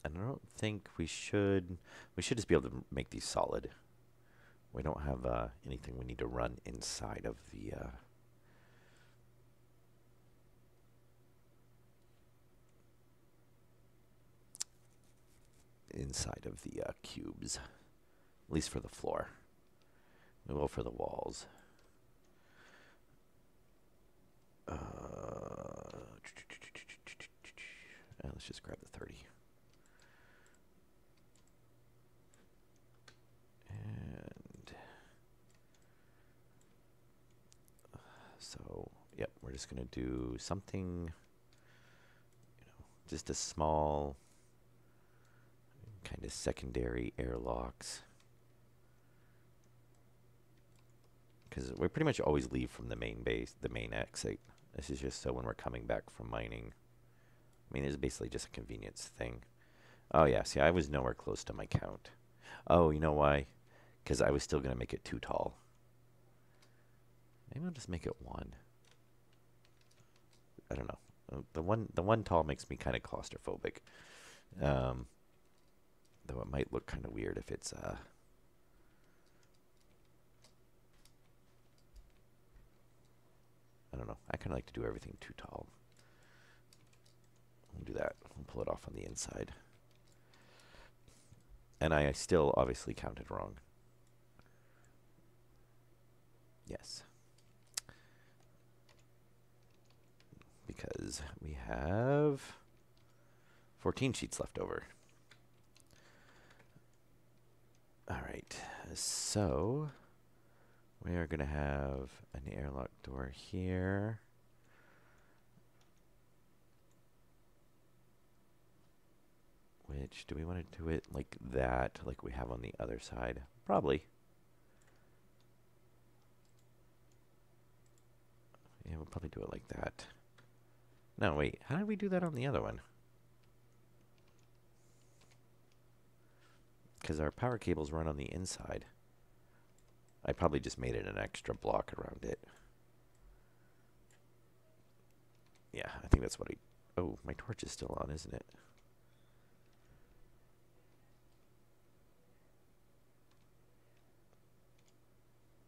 [SPEAKER 1] And I don't think we should just be able to make these solid. We don't have anything we need to run inside of the cubes, at least for the floor. We will for the walls. Let's just grab the 30. And so, yep, we're just going to do something, just a small kind of secondary airlocks. Because we pretty much always leave from the main base, the main exit. This is just so when we're coming back from mining. I mean, it's basically just a convenience thing. Oh, yeah. See, I was nowhere close to my count. Oh, you know why? Because I was still going to make it too tall. Maybe I'll just make it 1. I don't know. The one tall makes me kind of claustrophobic. Though it might look kind of weird if it's I don't know. I kind of like to do everything too tall. We'll do that. We'll pull it off on the inside. And I still obviously counted wrong. Yes. Because we have 14 sheets left over. All right. So we are going to have an airlock door here. Which, do we want to do it like that, like we have on the other side? Probably. Yeah, we'll probably do it like that. No, wait. How did we do that on the other one? Because our power cables run on the inside. I probably just made it an extra block around it. Yeah, I think that's what I... Oh, my torch is still on, isn't it?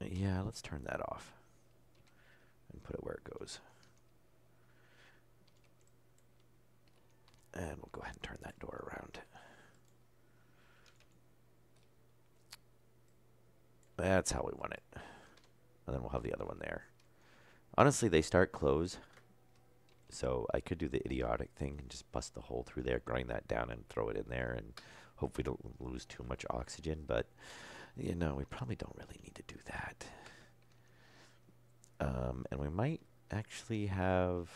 [SPEAKER 1] Yeah, let's turn that off. And put it where it goes. And we'll go ahead and turn that door around. That's how we want it. And then we'll have the other one there. Honestly, they start close. So I could do the idiotic thing and just bust the hole through there, grind that down and throw it in there and hope we don't lose too much oxygen. But, you know, we probably don't really need to do that. And we might actually have...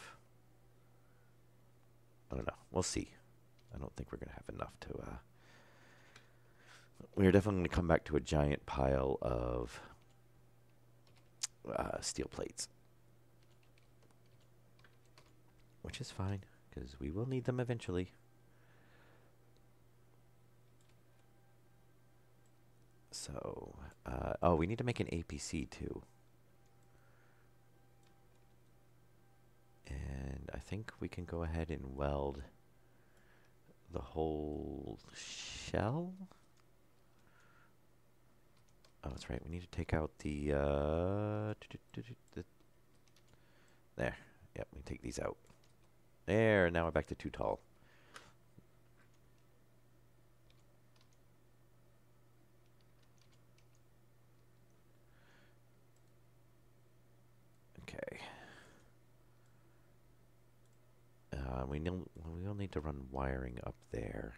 [SPEAKER 1] I don't know. We'll see. I don't think we're going to have enough to... we're definitely going to come back to a giant pile of steel plates. Which is fine, because we will need them eventually. So, oh, we need to make an APC too. And I think we can go ahead and weld the whole shell. Oh, that's right. We need to take out the, there. Yep, we take these out. There, now we're back to too tall. Okay. We'll need to run wiring up there.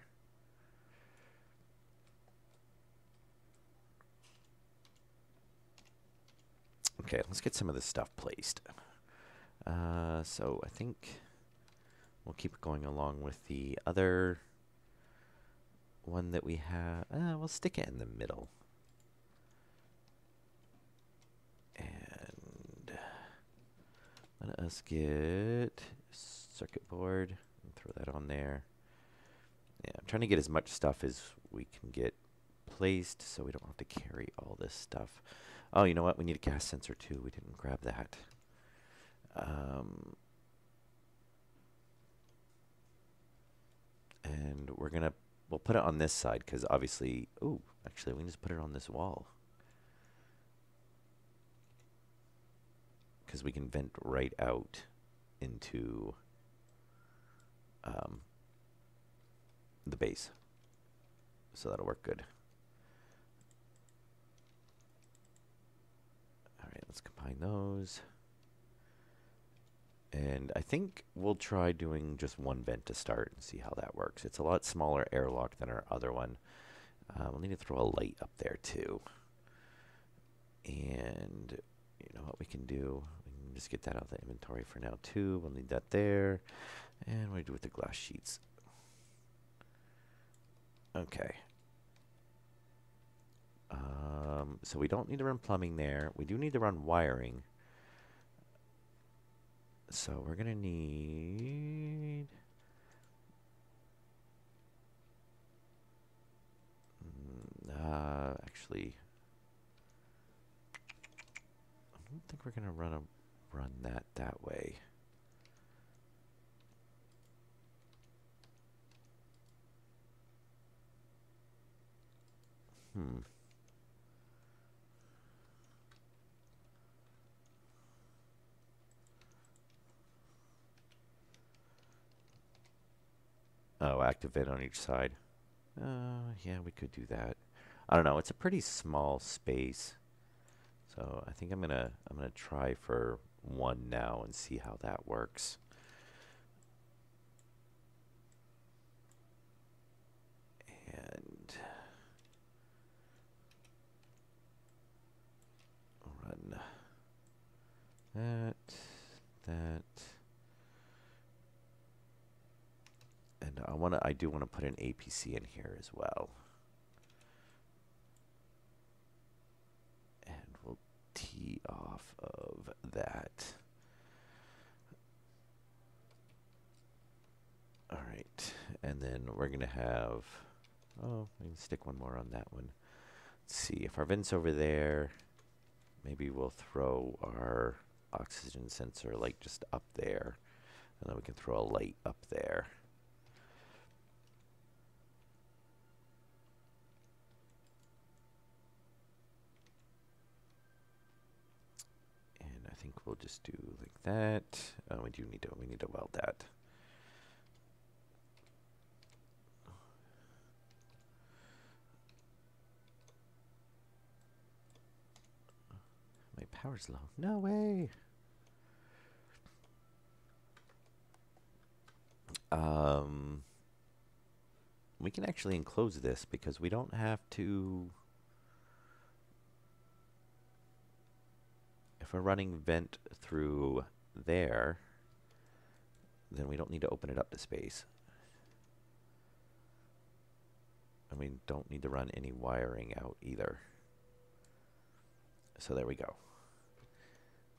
[SPEAKER 1] Okay, let's get some of this stuff placed. So I think we'll keep going along with the other one that we have. We'll stick it in the middle. And let us get circuit board and throw that on there. Yeah, I'm trying to get as much stuff as we can get placed so we don't have to carry all this stuff. Oh, you know what? We need a gas sensor too. We didn't grab that. And we'll put it on this side because obviously, actually we can just put it on this wall. Because we can vent right out into the base. So that'll work good. All right, let's combine those. And I think we'll try doing just one vent to start and see how that works. It's a lot smaller airlock than our other one. We'll need to throw a light up there too. And you know what we can do? We can just get that out of the inventory for now too. We'll need that there. And what do we do with the glass sheets? Okay. So we don't need to run plumbing there. We do need to run wiring. So we're gonna need actually I don't think we're gonna run that way. Oh, active vent on each side. Yeah, we could do that. I don't know. It's a pretty small space, so I think I'm gonna try for one now and see how that works. And run that. And I do want to put an APC in here as well. And we'll tee off of that. All right. And then we're going to have, we can stick one more on that one. Let's see if our vent's over there. Maybe we'll throw our oxygen sensor like just up there. And then we can throw a light up there. I think we'll just do like that. We need to weld that. My power's low. No way. We can actually enclose this because we don't have to. If we're running vent through there, then we don't need to open it up to space. And we don't need to run any wiring out either. So there we go.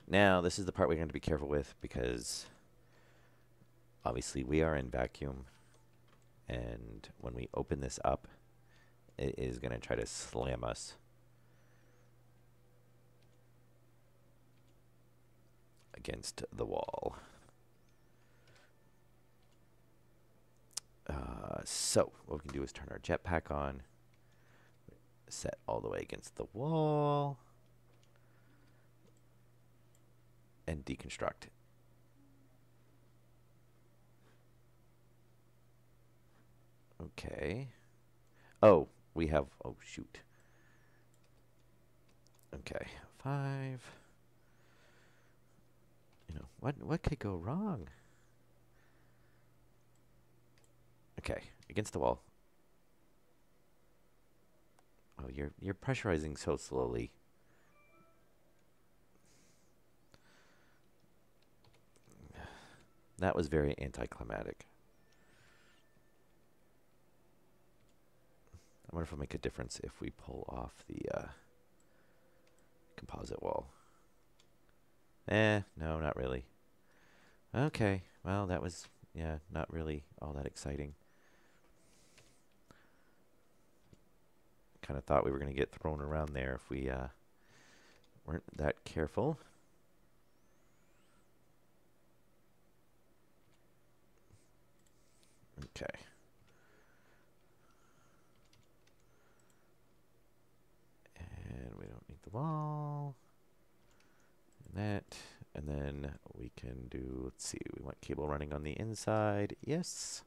[SPEAKER 1] Now, this is the part we're going to be careful with because obviously we are in vacuum. And when we open this up, it is going to try to slam us against the wall. So what we can do is turn our jetpack on, set all the way against the wall, and deconstruct. Okay. Oh, we have, oh shoot. Okay, 5. You know, what could go wrong? Okay, against the wall. Oh, you're pressurizing so slowly. That was very anticlimactic. I wonder if it'll make a difference if we pull off the composite wall. No, not really. Okay, well, that was, yeah, not really all that exciting. Kind of thought we were going to get thrown around there if we weren't that careful. Okay. And we don't need the wall. And that. And then we can do, let's see, we want cable running on the inside. Yes.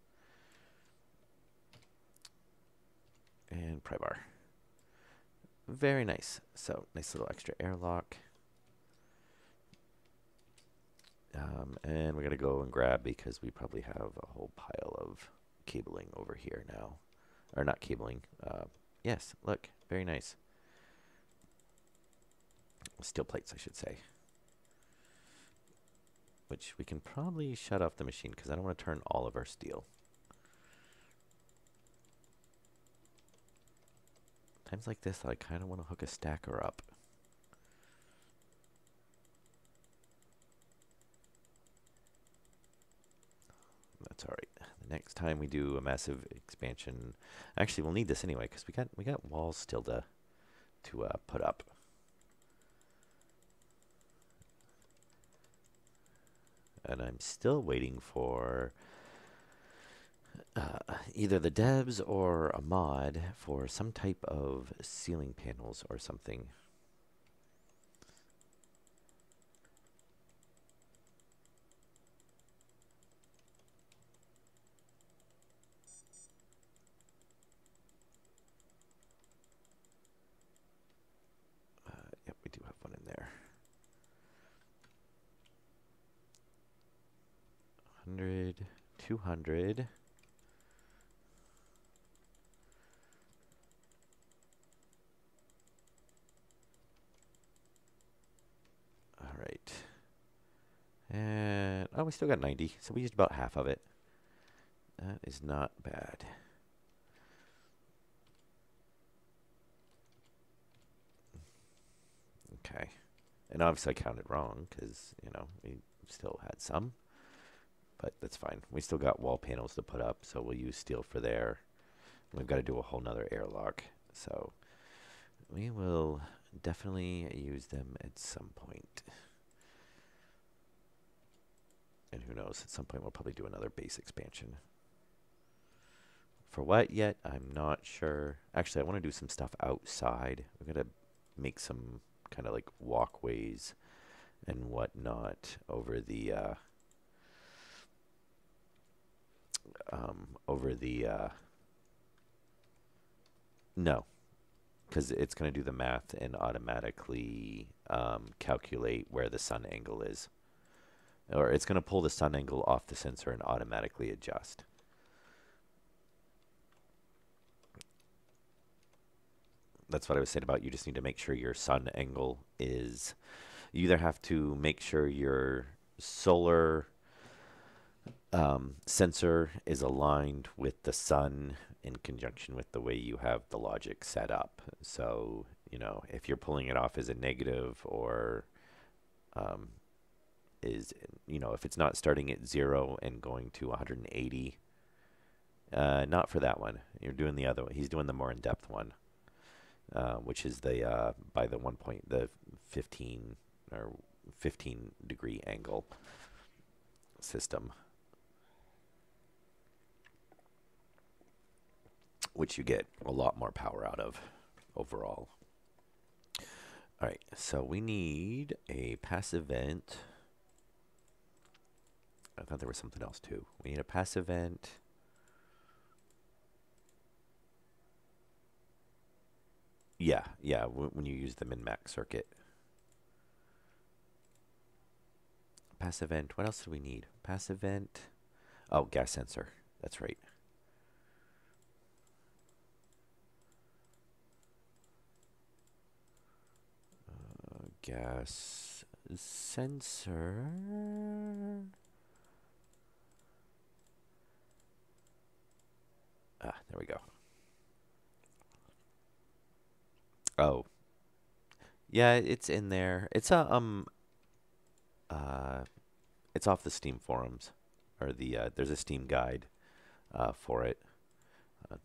[SPEAKER 1] And pry bar. Very nice. So, nice little extra airlock. And we're going to go and grab, because we probably have a whole pile of cabling over here now. Or not cabling. Yes, look. Very nice. Steel plates, I should say. Which we can probably shut off the machine, because I don't want to turn all of our steel. Times like this, I kind of want to hook a stacker up. That's all right. The next time we do a massive expansion, actually we'll need this anyway, because we got walls still to put up. And I'm still waiting for either the devs or a mod for some type of ceiling panels or something. Yep, we do have one in there. 100, 200. All right. And, oh, we still got 90, so we used about half of it. That is not bad. Okay. And obviously I counted wrong, because, you know, we still had some. But that's fine. We still got wall panels to put up, so we'll use steel for there. We've got to do a whole nother airlock. So we will definitely use them at some point. And who knows, at some point we'll probably do another base expansion. For what yet, I'm not sure. Actually, I want to do some stuff outside. We're going to make some kind of like walkways and whatnot over the no, because it's going to do the math and automatically calculate where the sun angle is. Or it's going to pull the sun angle off the sensor and automatically adjust. That's what I was saying about you just need to make sure your sun angle is, you either have to make sure your solar sensor is aligned with the sun in conjunction with the way you have the logic set up. So, you know, if you're pulling it off as a negative or is, you know, if it's not starting at 0 and going to 180, not for that one. You're doing the other one. He's doing the more in-depth one, which is the by the 15 or 15 degree angle system. which you get a lot more power out of overall. All right, so we need a passive vent. I thought there was something else too. We need a passive vent. Yeah, yeah, when you use the min-max circuit. Passive vent. What else do we need? Passive vent. Oh, gas sensor. That's right. Gas sensor. Ah, there we go. Oh, yeah, it's in there. Uh, it's off the Steam forums, or there's a Steam guide for it. Uh,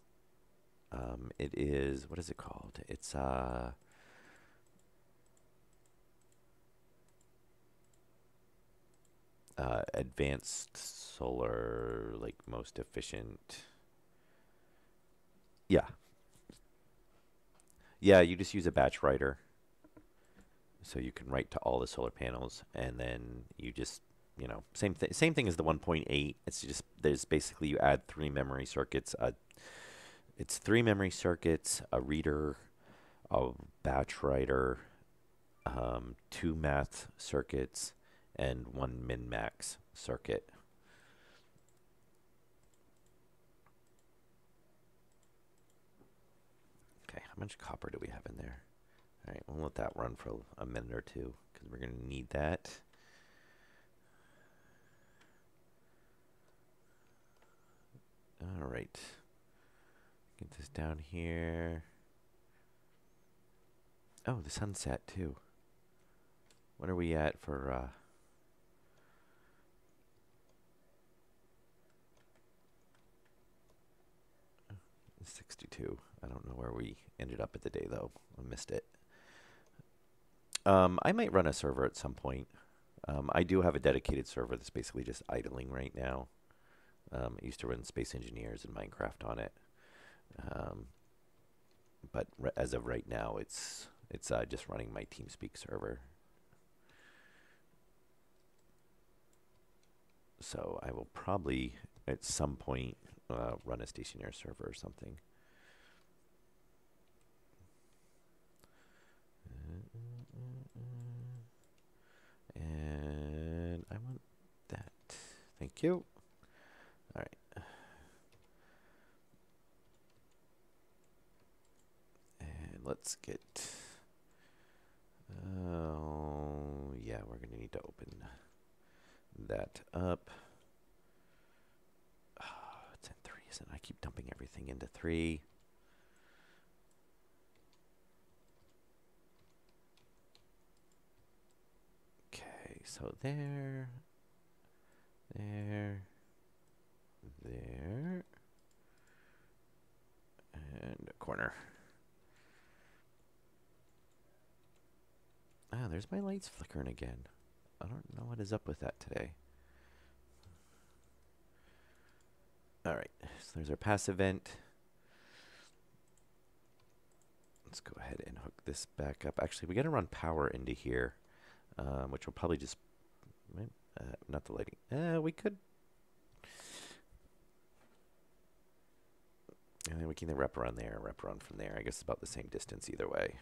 [SPEAKER 1] it is, what is it called? It's advanced solar, like most efficient. Yeah, yeah. You just use a batch writer, so you can write to all the solar panels, and then you just, same thing as the 1.8. It's just there's basically you add three memory circuits. It's three memory circuits, a reader, a batch writer, two math circuits, and one min-max circuit. Okay, how much copper do we have in there? All right, we'll let that run for a minute or two because we're going to need that. All right, get this down here. Oh, the sunset too. What are we at for 62? I don't know where we ended up at the day though. I missed it. I might run a server at some point. I do have a dedicated server that's basically just idling right now. I used to run Space Engineers and Minecraft on it. But as of right now, it's just running my TeamSpeak server. So I will probably at some point run a Stationeers server or something. And I want that. Thank you. All right. And let's get... Oh, yeah, we're going to need to open that up. Oh, it's in 3, isn't it? I keep dumping everything into 3. Okay, so there, there, and a corner. Ah, there's my lights flickering again. I don't know what is up with that today. All right, so there's our passive vent. Let's go ahead and hook this back up. Actually, we got to run power into here, which will probably just, not the lighting. We could. And then we can either wrap around there or wrap around from there. I guess it's about the same distance either way.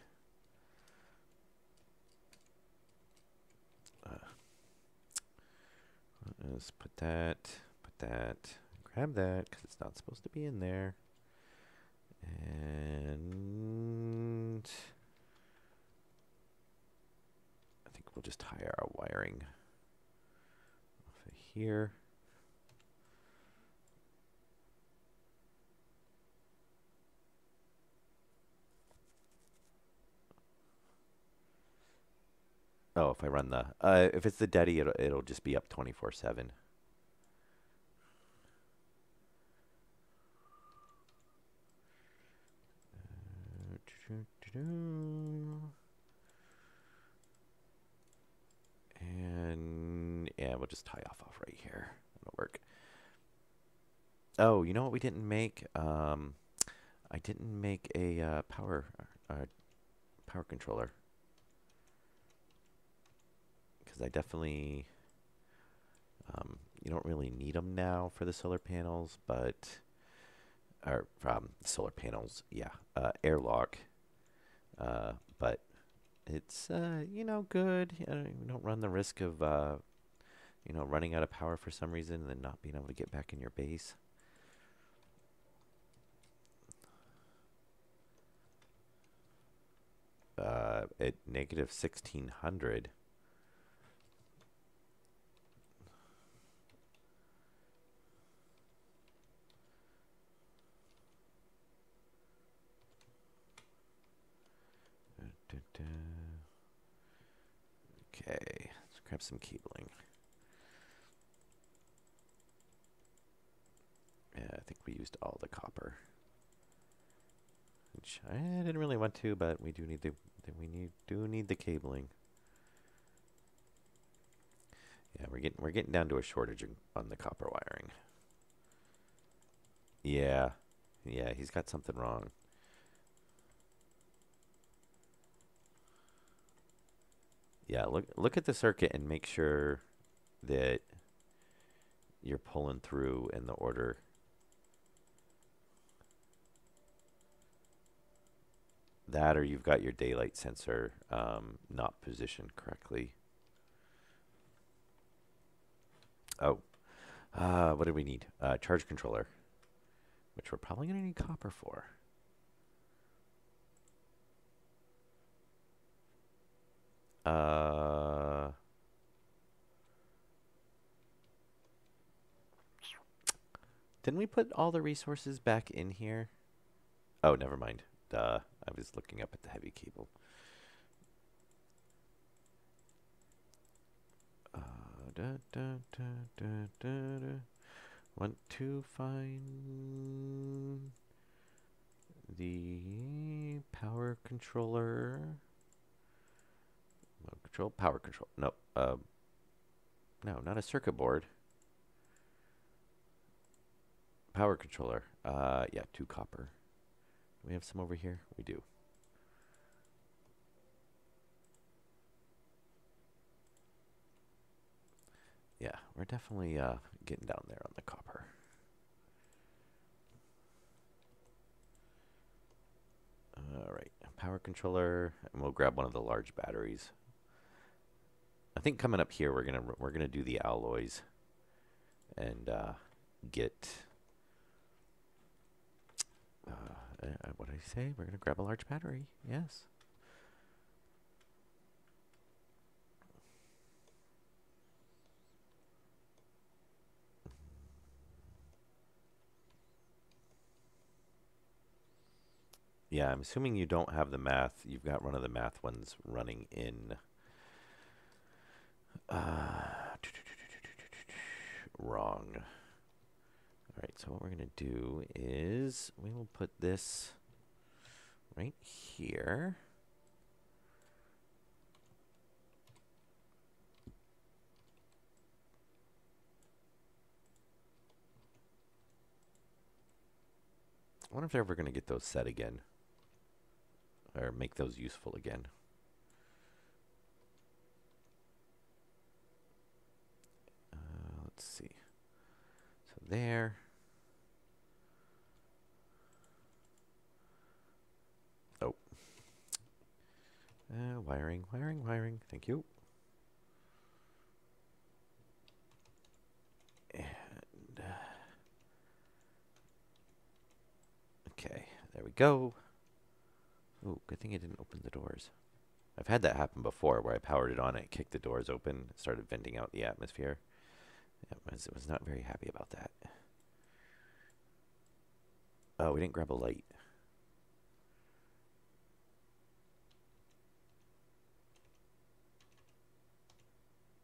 [SPEAKER 1] Let's put that, grab that, because it's not supposed to be in there. And I think we'll just tie our wiring off of here. Oh, if I run the, if it's the Daddy, it'll just be up 24/7. And yeah, we'll just tie off right here. That'll work. Oh, you know what we didn't make? I didn't make a power controller because I definitely you don't really need them now for the solar panels, but or solar panels, yeah, airlock, but it's you know, good. You don't run the risk of you know, running out of power for some reason and then not being able to get back in your base. At negative 1600. Okay, let's grab some cabling. Yeah, I think we used all the copper, which I didn't really want to, but we do need the cabling. Yeah, we're getting down to a shortage on the copper wiring. Yeah, yeah, he's got something wrong. Yeah, look at the circuit and make sure that you're pulling through in the order. That or you've got your daylight sensor not positioned correctly. Oh, what do we need? Charge controller, which we're probably going to need copper for. Didn't we put all the resources back in here? Oh, never mind. I was looking up at the heavy cable. Want to find the power controller. Power control. No, no, not a circuit board. Power controller. Yeah, 2 copper. Do we have some over here? We do. Yeah, we're definitely getting down there on the copper. All right, power controller, and we'll grab one of the large batteries. I think coming up here, we're gonna do the alloys, and get. What did I say? We're gonna grab a large battery. Yes. Yeah, I'm assuming you don't have the math. You've got one of the math ones running in. Wrong. All right, so what we're going to do is we will put this right here. I wonder if they're ever going to get those set again or make those useful again. Let's see. So there. Oh. Wiring, wiring, wiring. Thank you. And okay, there we go. Oh, good thing I didn't open the doors. I've had that happen before where I powered it on and it kicked the doors open, it started venting out the atmosphere. It was not very happy about that. Oh, we didn't grab a light.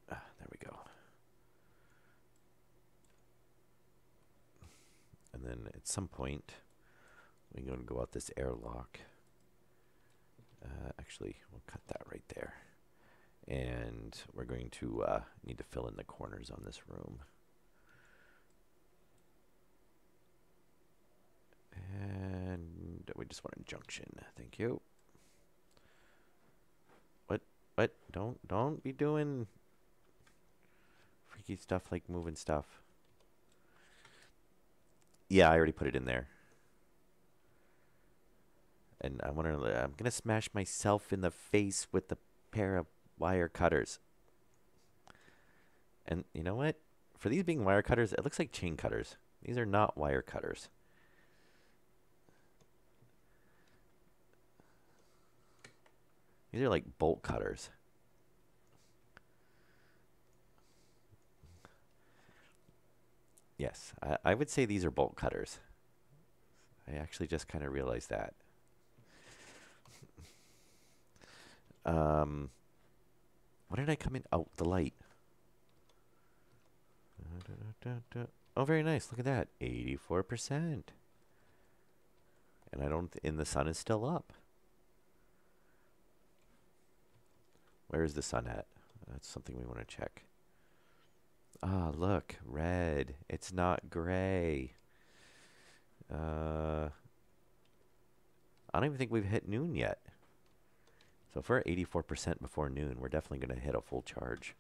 [SPEAKER 1] There we go. And then at some point, we're going to go out this airlock. Actually, we'll cut that right there. And we're going to need to fill in the corners on this room. And And we just want a junction. Thank you. What? Don't be doing freaky stuff like moving stuff. Yeah, I already put it in there. And I'm gonna smash myself in the face with the pair of wire cutters. And you know what? For these being wire cutters, it looks like chain cutters. These are not wire cutters. These are like bolt cutters. Yes, I would say these are bolt cutters. I actually just kind of realized that. What did I come in? Oh, the light. Oh, very nice. Look at that. 84%. And the sun is still up. Where is the sun at? That's something we want to check. Ah, look. Red. It's not gray. I don't even think we've hit noon yet. So if we're at 84% before noon, we're definitely going to hit a full charge.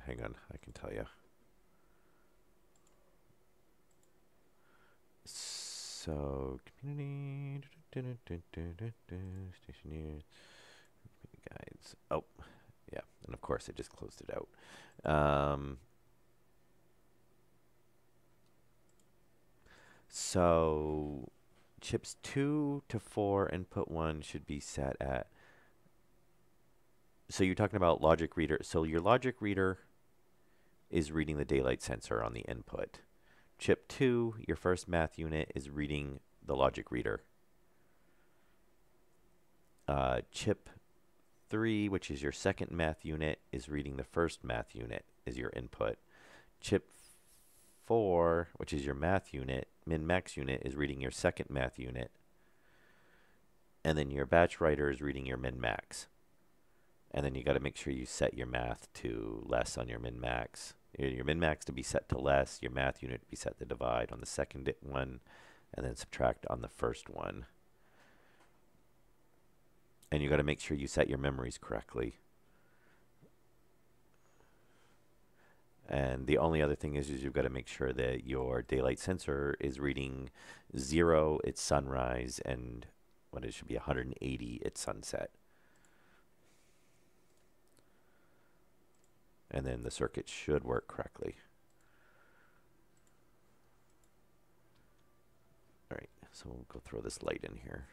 [SPEAKER 1] Hang on, I can tell you. So, community, Stationeers, guides. Oh, yeah, and of course I just closed it out. So, chips 2 to 4, input 1 should be set at. So you're talking about logic reader. So your logic reader is reading the daylight sensor on the input. Chip 2, your first math unit, is reading the logic reader. Chip 3, which is your second math unit, is reading the first math unit as your input. Chip 4, which is your math unit, min-max unit, is reading your second math unit. And then your batch writer is reading your min-max. And then you got to make sure you set your math to less on your min-max. Your min-max to be set to less, your math unit to be set to divide on the second one, and then subtract on the first one. And you got to make sure you set your memories correctly. And the only other thing is you've got to make sure that your daylight sensor is reading 0 at sunrise and what it should be 180 at sunset. And then the circuit should work correctly. All right, so we'll go throw this light in here.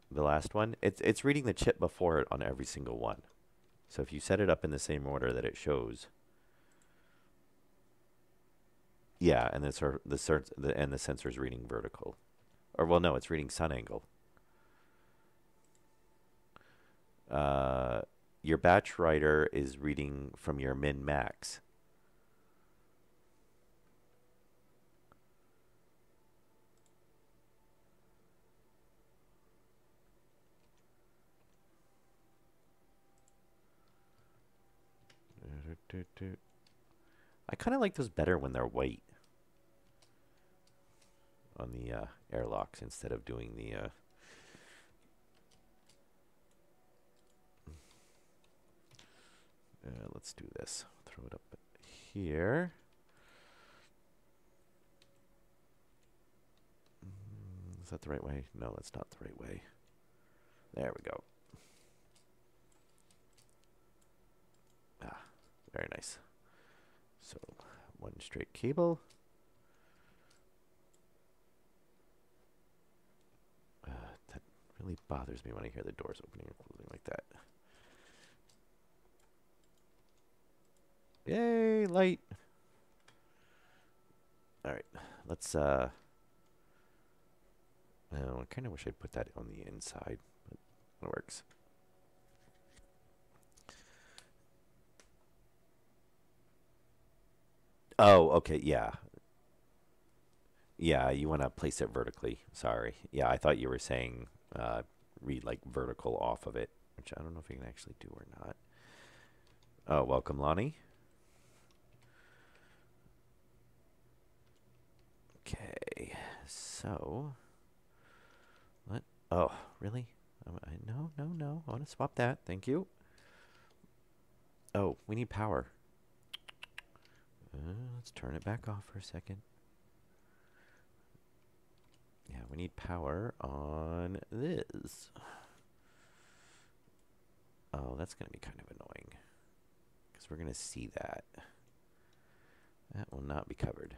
[SPEAKER 1] The last one, it's reading the chip before it on every single one. So if you set it up in the same order that it shows, yeah, and the sensor is reading vertical, or well, no, it's reading sun angle. Your batch writer is reading from your min max. I kind of like those better when they're white on the airlocks instead of doing the let's do this. Throw it up here. Is that the right way? No, that's not the right way. There we go. Ah, very nice. So, one straight cable. That really bothers me when I hear the doors opening or closing like that. Yay, light. All right, let's well, I kind of wish I'd put that on the inside, but it works. Oh, okay, yeah. Yeah, you want to place it vertically. Sorry. Yeah, I thought you were saying read like vertical off of it, which I don't know if you can actually do or not. Oh, welcome, Lonnie. Okay, so what? Oh, really? No, no, no. I want to swap that. Thank you. Oh, we need power. Let's turn it back off for a second. Yeah, we need power on this. Oh, that's going to be kind of annoying because we're going to see that. That will not be covered.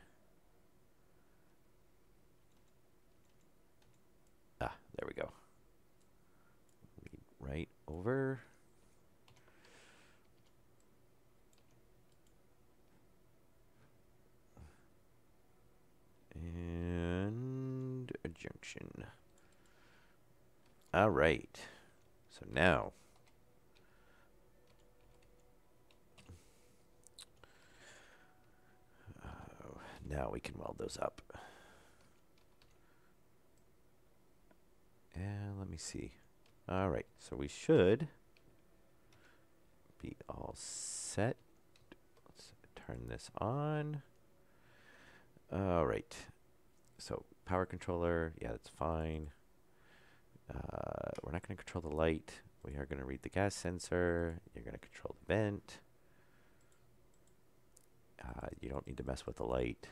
[SPEAKER 1] Ah, there we go. Read right over. And a junction. All right. So now now we can weld those up. And let me see. All right. So we should be all set. Let's turn this on. All right. So power controller, yeah, that's fine. We're not going to control the light. We are going to read the gas sensor. You're going to control the vent. You don't need to mess with the light.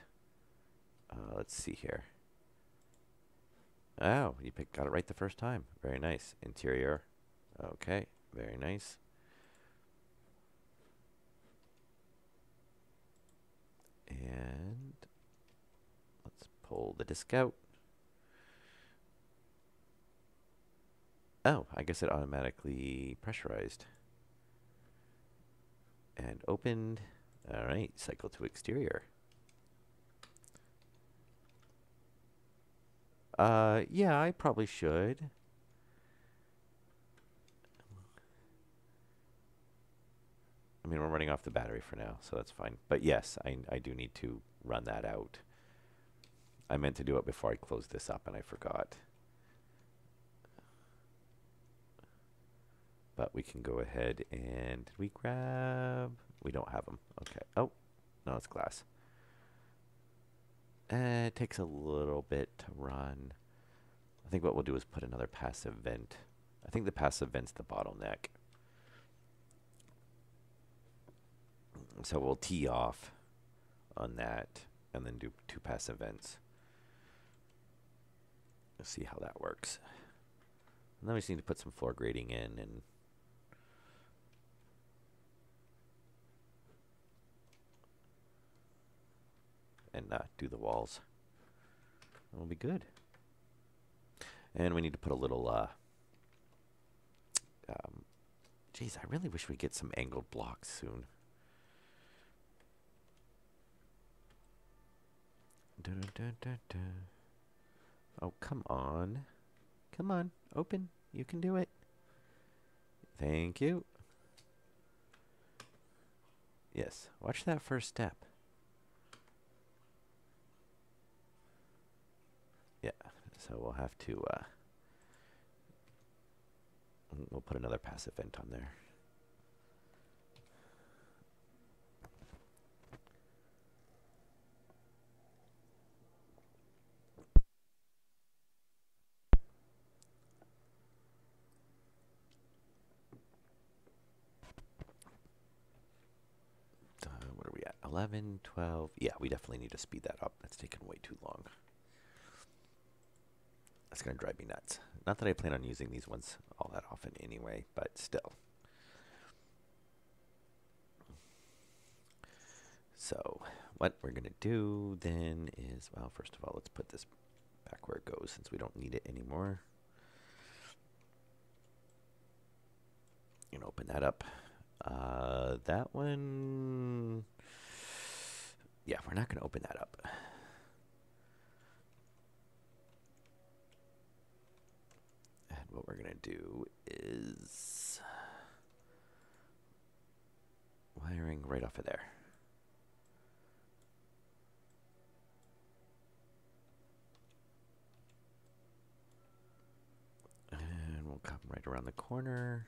[SPEAKER 1] Let's see here. Oh, you got it right the first time. Very nice. Interior. Okay, very nice. And let's pull the disc out. Oh, I guess it automatically pressurized. And opened. All right, cycle to exterior. Yeah, I probably should. I mean, we're running off the battery for now, so that's fine. But yes, I do need to run that out. I meant to do it before I closed this up, and I forgot. But we can go ahead and... Did we grab... We don't have them. Okay. Oh, no, it's glass. It takes a little bit to run. I think what we'll do is put another passive vent. I think the passive vent's the bottleneck. So we'll tee off on that and then do 2 passive vents. Let's see how that works. And then we just need to put some floor grading in and do the walls. And we'll be good. And we need to put a little, geez, I really wish we'd get some angled blocks soon. Dun, dun, dun, dun. Oh, come on. Come on, open. You can do it. Thank you. Yes, watch that first step. Yeah, so we'll have to, we'll put another passive vent on there. What are we at? 11, 12. Yeah, we definitely need to speed that up. That's taking way too long. That's going to drive me nuts. Not that I plan on using these ones all that often anyway, but still. So what we're going to do then is, well, first of all, let's put this back where it goes since we don't need it anymore. And open that up. That one, yeah, we're not going to open that up. And what we're going to do is wiring right off of there. around the corner.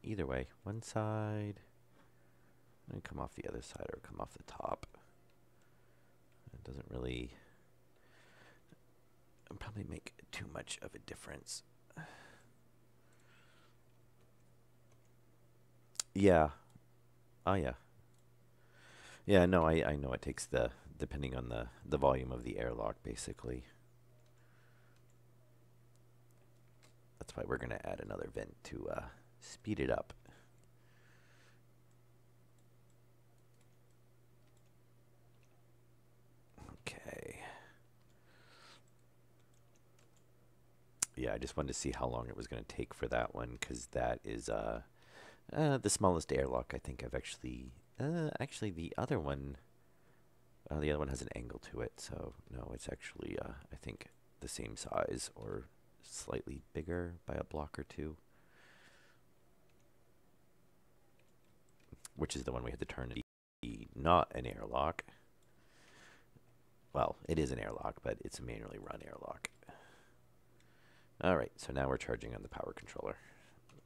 [SPEAKER 1] Either way, one side, and come off the other side or come off the top. It doesn't really probably make too much of a difference. Yeah. Oh yeah. Yeah, no, I know it takes depending on the volume of the airlock, basically. That's why we're going to add another vent to speed it up. Okay. Yeah, I just wanted to see how long it was going to take for that one, because that is the smallest airlock I think I've actually... actually, the other one has an angle to it, so no, it's actually, I think, the same size or slightly bigger by a block or two. Which is the one we had to turn to be not an airlock. Well, it is an airlock, but it's a manually run airlock. Alright, so now we're charging on the power controller.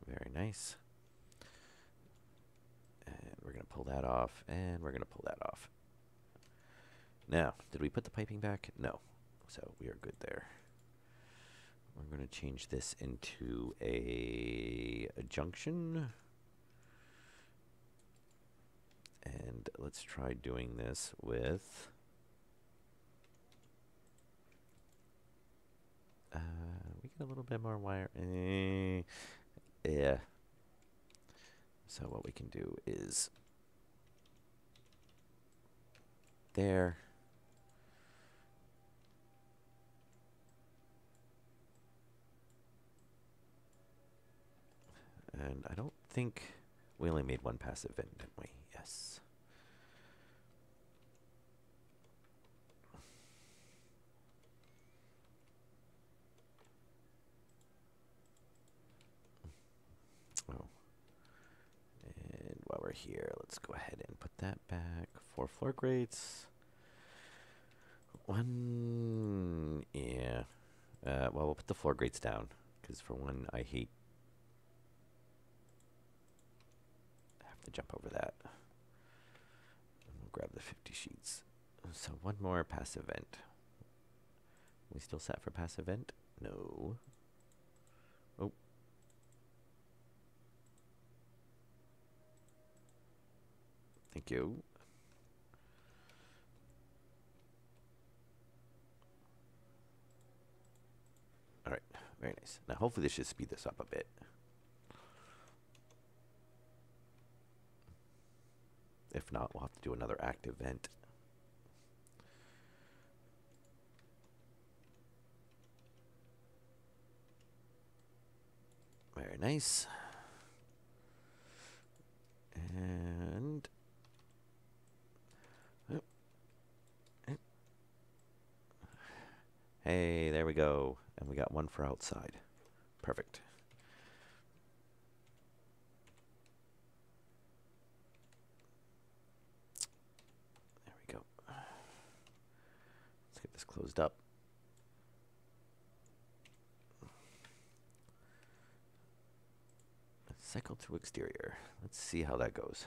[SPEAKER 1] Very nice. And we're going to pull that off, and we're going to pull that off. Now, did we put the piping back? No. So we are good there. We're going to change this into a junction. And let's try doing this with... we get a little bit more wire. Yeah. So what we can do is there. And I don't think we only made one passive vent, didn't we? Yes. Oh. And while we're here, let's go ahead and put that back. 4 floor grates. One, yeah. Well, we'll put the floor grates down, because for one, I hate have to jump over that. And we'll grab the 50 sheets. So one more passive vent. We still set for passive vent? No. Oh. Thank you. Alright, very nice. Now hopefully this should speed this up a bit. If not, we'll have to do another active vent. Very nice. And... Hey, there we go. And we got one for outside. Perfect. There we go. Let's get this closed up. Cycle to exterior. Let's see how that goes.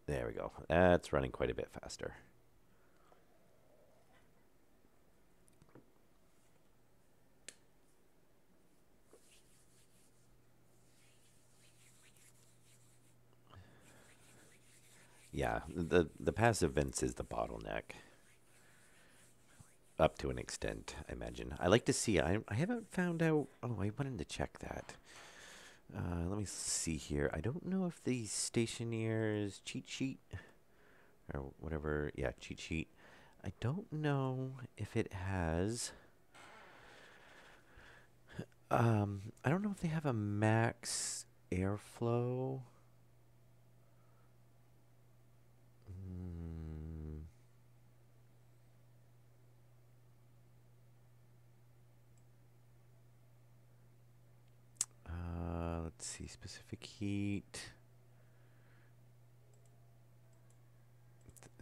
[SPEAKER 1] There we go. That's running quite a bit faster. Yeah, the passive vents is the bottleneck. Up to an extent, I imagine. I like to see, I haven't found out, oh, I wanted to check that. Let me see here. I don't know if the Stationeers cheat sheet, or whatever, yeah, cheat sheet. I don't know if it has, I don't know if they have a max airflow. Let's see, specific heat.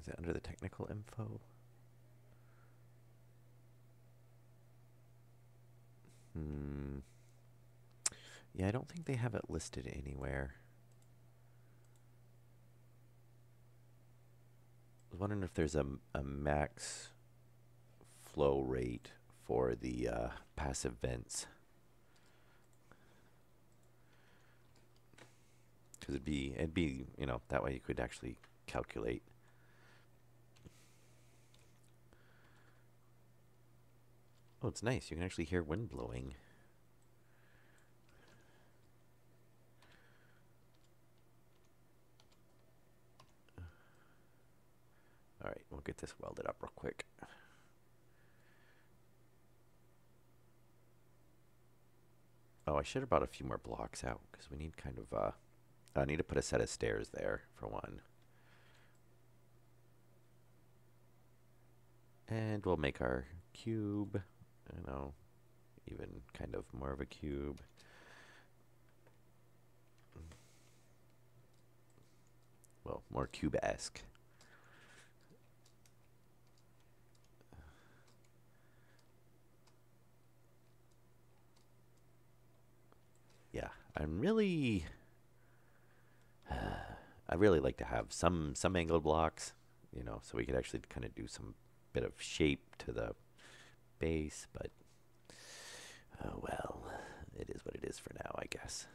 [SPEAKER 1] Is it under the technical info? Yeah, I don't think they have it listed anywhere. I was wondering if there's a max flow rate for the passive vents. Because it'd be, that way you could actually calculate. Oh, it's nice. You can actually hear wind blowing. All right, we'll get this welded up real quick. Oh, I should have brought a few more blocks out because we need kind of, I need to put a set of stairs there for one. And we'll make our cube, even kind of more of a cube. Well, more cube-esque. Yeah, I really like to have some angled blocks, so we could actually kind of do some bit of shape to the base, but oh well, it is what it is for now, I guess.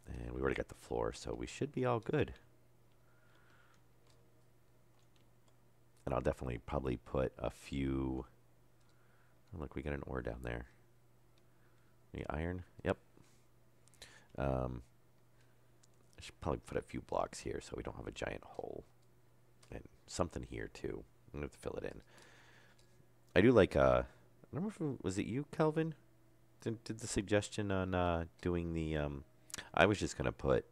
[SPEAKER 1] And we already got the floor, so we should be all good. And I'll definitely probably put a few. Oh, look, we got an ore down there. The iron, yep. I should probably put a few blocks here so we don't have a giant hole. And something here too. I'm gonna have to fill it in. I do like I don't know if was it you, Kelvin? Did the suggestion on doing the I was just gonna put,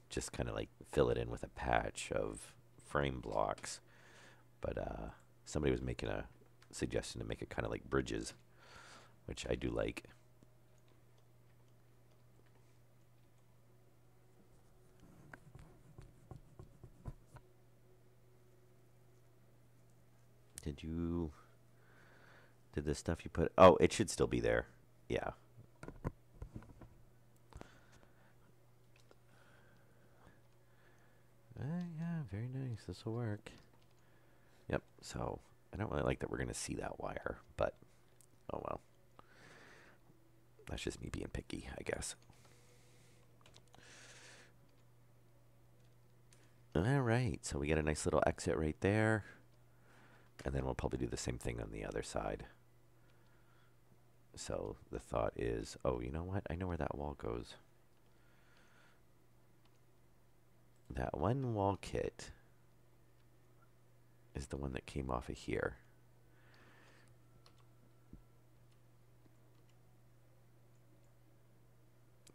[SPEAKER 1] just kind of like fill it in with a patch of frame blocks. But somebody was making a suggestion to make it kind of like bridges, which I do like. Did the stuff you put? Oh, it should still be there. Yeah. Yeah, very nice. This will work. Yep. So I don't really like that we're going to see that wire, but oh well. That's just me being picky, I guess. All right. So we got a nice little exit right there. And then we'll probably do the same thing on the other side. So the thought is, oh, you know what? I know where that wall goes. That one wall kit is the one that came off of here.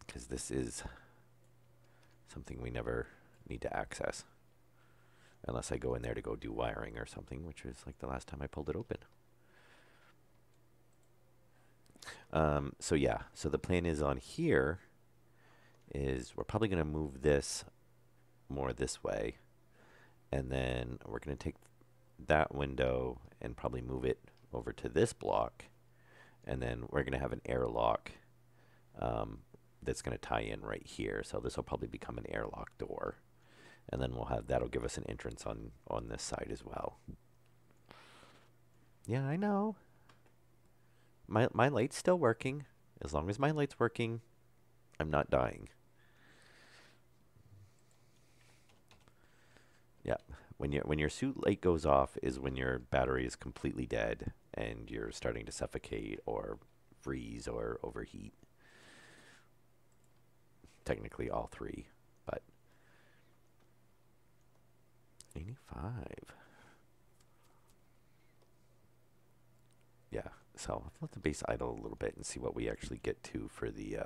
[SPEAKER 1] Because this is something we never need to access. Unless I go in there to go do wiring or something, which was like the last time I pulled it open. So yeah, so the plan is on here is we're probably going to move this more this way. And then we're going to take that window and probably move it over to this block. And then we're going to have an airlock that's going to tie in right here. So this will probably become an airlock door. And then that'll give us an entrance on this side as well. Yeah, I know. My light's still working. As long as my light's working, I'm not dying. Yeah. When your suit light goes off is when your battery is completely dead and you're starting to suffocate or freeze or overheat. Technically all three, but 85. Yeah, so I'll let the base idle a little bit and see what we actually get to for the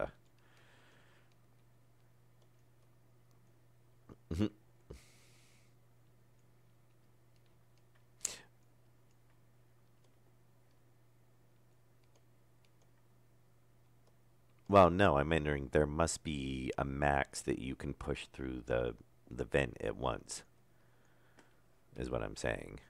[SPEAKER 1] Well, no, I'm wondering there must be a max that you can push through the vent at once. is what I'm saying.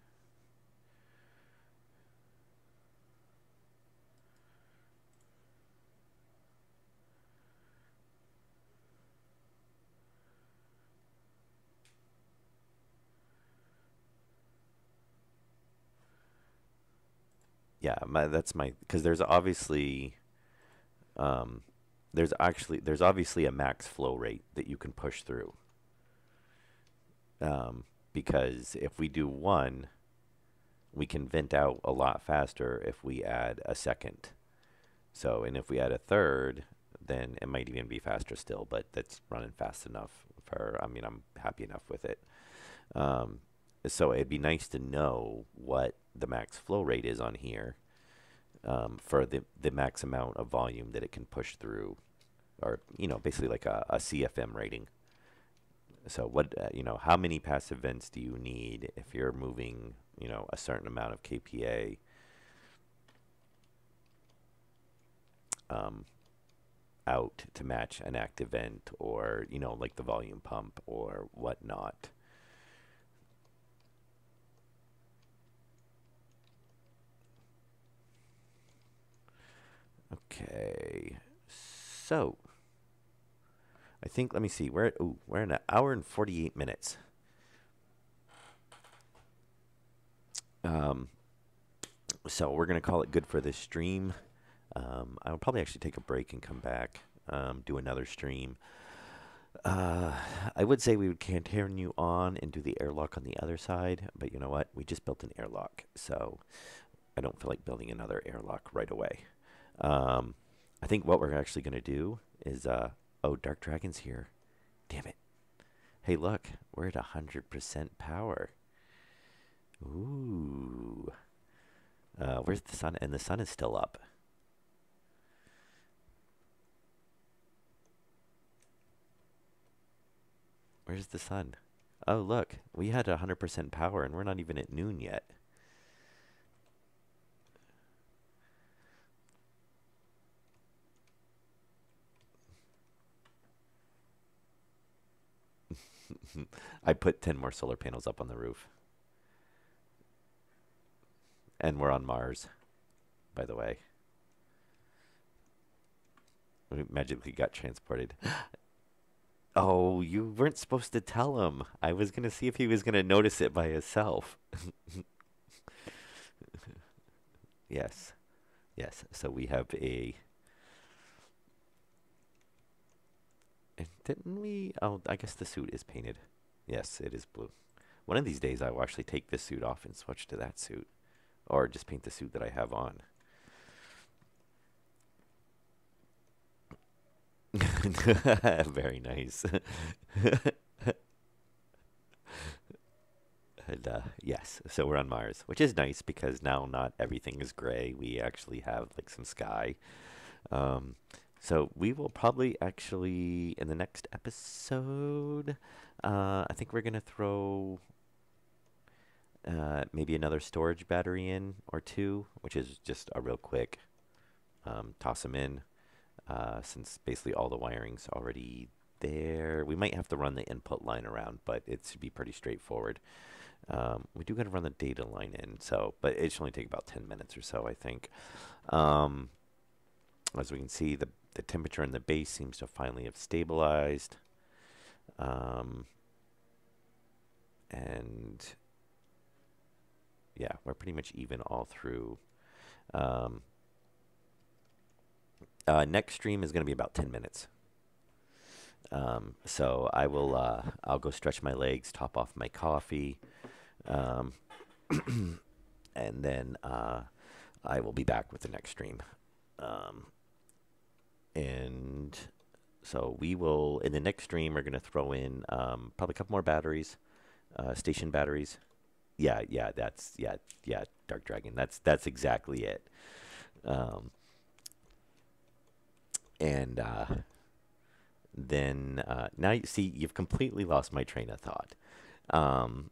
[SPEAKER 1] Yeah, that's my, because um, there's obviously a max flow rate that you can push through. Um, because if we do one, we can vent out a lot faster if we add a second. So, and if we add a third, then it might even be faster still, but that's running fast enough for, I mean, I'm happy enough with it. Um, so it'd be nice to know what the max flow rate is on here, for the max amount of volume that it can push through, or, basically like a CFM rating. So what, how many passive vents do you need if you're moving, a certain amount of kPa, um, out to match an active vent, or, like the volume pump or whatnot. Okay, so I think, let me see, we're in an hour and 48 minutes. Um, so we're gonna call it good for this stream. I'll probably actually take a break and come back, do another stream. Uh, I would say we would continue on and do the airlock on the other side, but you know what? We just built an airlock, so I don't feel like building another airlock right away. Um, I think what we're actually going to do is, oh, Dark Dragon's here. Damn it. Hey, look, we're at 100% power. Ooh. Where's the sun? And the sun is still up. Where's the sun? Oh, look, we had 100% power and we're not even at noon yet. I put 10 more solar panels up on the roof. And we're on Mars, by the way. We magically got transported. Oh, you weren't supposed to tell him. I was going to see if he was going to notice it by himself. Yes. Yes. So we have a. Didn't we? Oh, I guess the suit is painted. Yes, it is blue. One of these days, I will actually take this suit off and switch to that suit. Or just paint the suit that I have on. Very nice. And yes, so we're on Mars, which is nice because now not everything is gray. We actually have like some sky. Um, so we will probably actually in the next episode, I think we're gonna throw maybe another storage battery in or two, which is just a real quick toss them in, since basically all the wiring's already there. We might have to run the input line around, but it should be pretty straightforward. We do got to run the data line in, so but it should only take about 10 minutes or so, I think. Um, as we can see, the temperature in the base seems to finally have stabilized. Um, and yeah, we're pretty much even all through. Um, next stream is going to be about 10 minutes. So I'll go stretch my legs, top off my coffee, um, and then I will be back with the next stream. Um, and so we will, in the next stream, we're going to throw in probably a couple more batteries, station batteries. Yeah, yeah, Dark Dragon. That's exactly it. Um, and then now you see you've completely lost my train of thought. Um,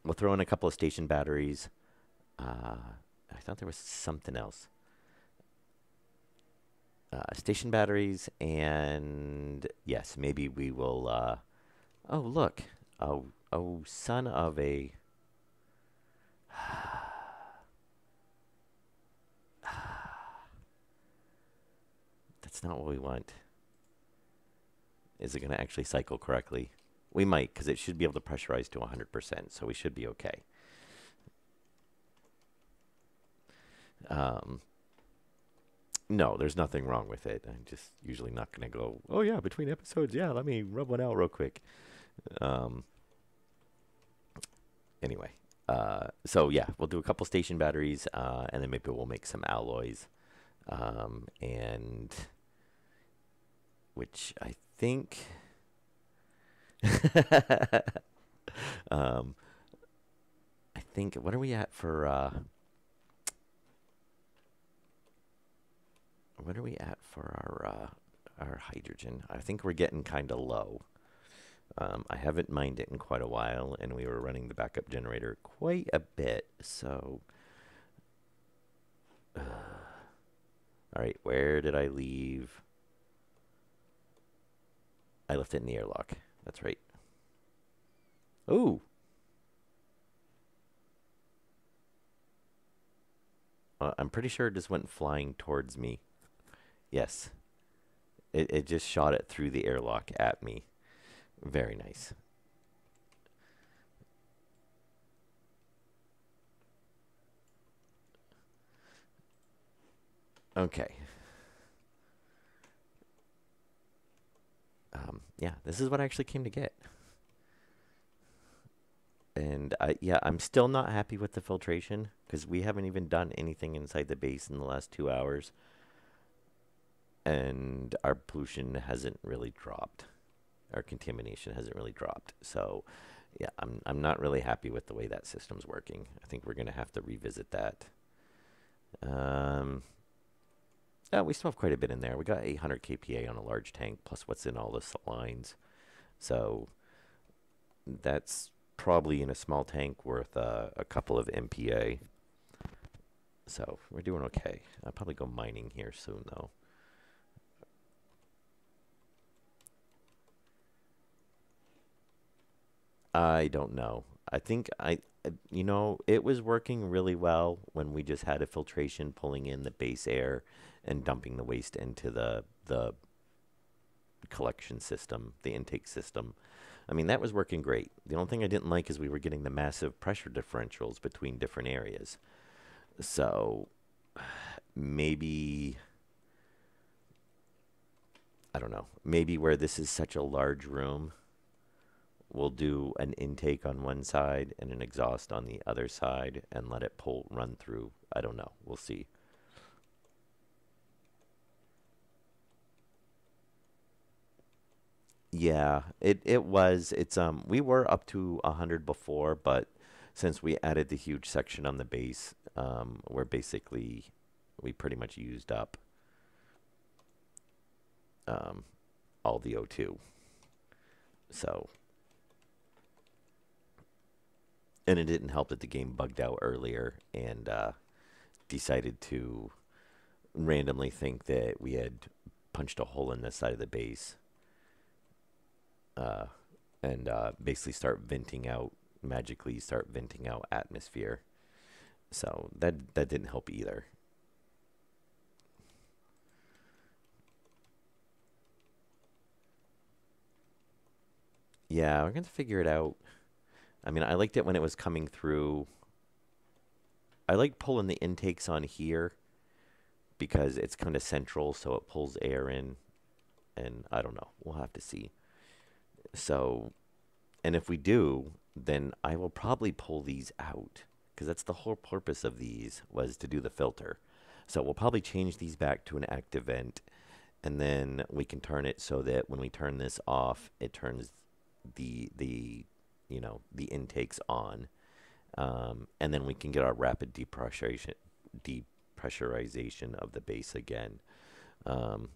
[SPEAKER 1] we'll throw in a couple of station batteries. I thought there was something else. Station batteries, and yes, maybe we will. Oh, look! Oh, son of a! That's not what we want. Is it going to actually cycle correctly? We might, because it should be able to pressurize to 100%, so we should be okay. No, there's nothing wrong with it. I'm just usually not going to go, oh yeah, between episodes, yeah, let me rub one out real quick. Um, anyway, so yeah, we'll do a couple station batteries, and then maybe we'll make some alloys, and which I think, um, I think, what are we at for? What are we at for our hydrogen? I think we're getting kind of low. I haven't mined it in quite a while, and we were running the backup generator quite a bit. So, all right, where did I leave? I left it in the airlock. That's right. Ooh. I'm pretty sure it just went flying towards me. Yes. It just shot it through the airlock at me. Very nice. Okay. Yeah, this is what I actually came to get. And yeah, I'm still not happy with the filtration because we haven't even done anything inside the base in the last 2 hours, and our pollution hasn't really dropped. Our contamination hasn't really dropped. So, yeah, I'm not really happy with the way that system's working. I think we're gonna have to revisit that. Yeah, we still have quite a bit in there. We got 800 kPa on a large tank, plus what's in all the lines. So that's probably in a small tank worth a couple of MPa. So we're doing okay. I'll probably go mining here soon, though. I don't know. I think it was working really well when we just had a filtration pulling in the base air and dumping the waste into the collection system, the intake system. I mean, that was working great. The only thing I didn't like is we were getting the massive pressure differentials between different areas. So maybe, I don't know, maybe where this is such a large room, we'll do an intake on one side and an exhaust on the other side and let it run through. I don't know. We'll see. Yeah, it was. We were up to 100 before, but since we added the huge section on the base, we're basically we pretty much used up um, all the O2. So, and it didn't help that the game bugged out earlier and decided to randomly think that we had punched a hole in the side of the base, uh, and basically magically start venting out atmosphere. So that didn't help either. Yeah, we're gonna figure it out. I mean, I liked it when it was coming through. I like pulling the intakes on here because it's kind of central, so it pulls air in. And I don't know. We'll have to see. So, and if we do, then I will probably pull these out because that's the whole purpose of these was to do the filter. So we'll probably change these back to an active vent, and then we can turn it so that when we turn this off, it turns the the intakes on, and then we can get our rapid depressurization of the base again. Um,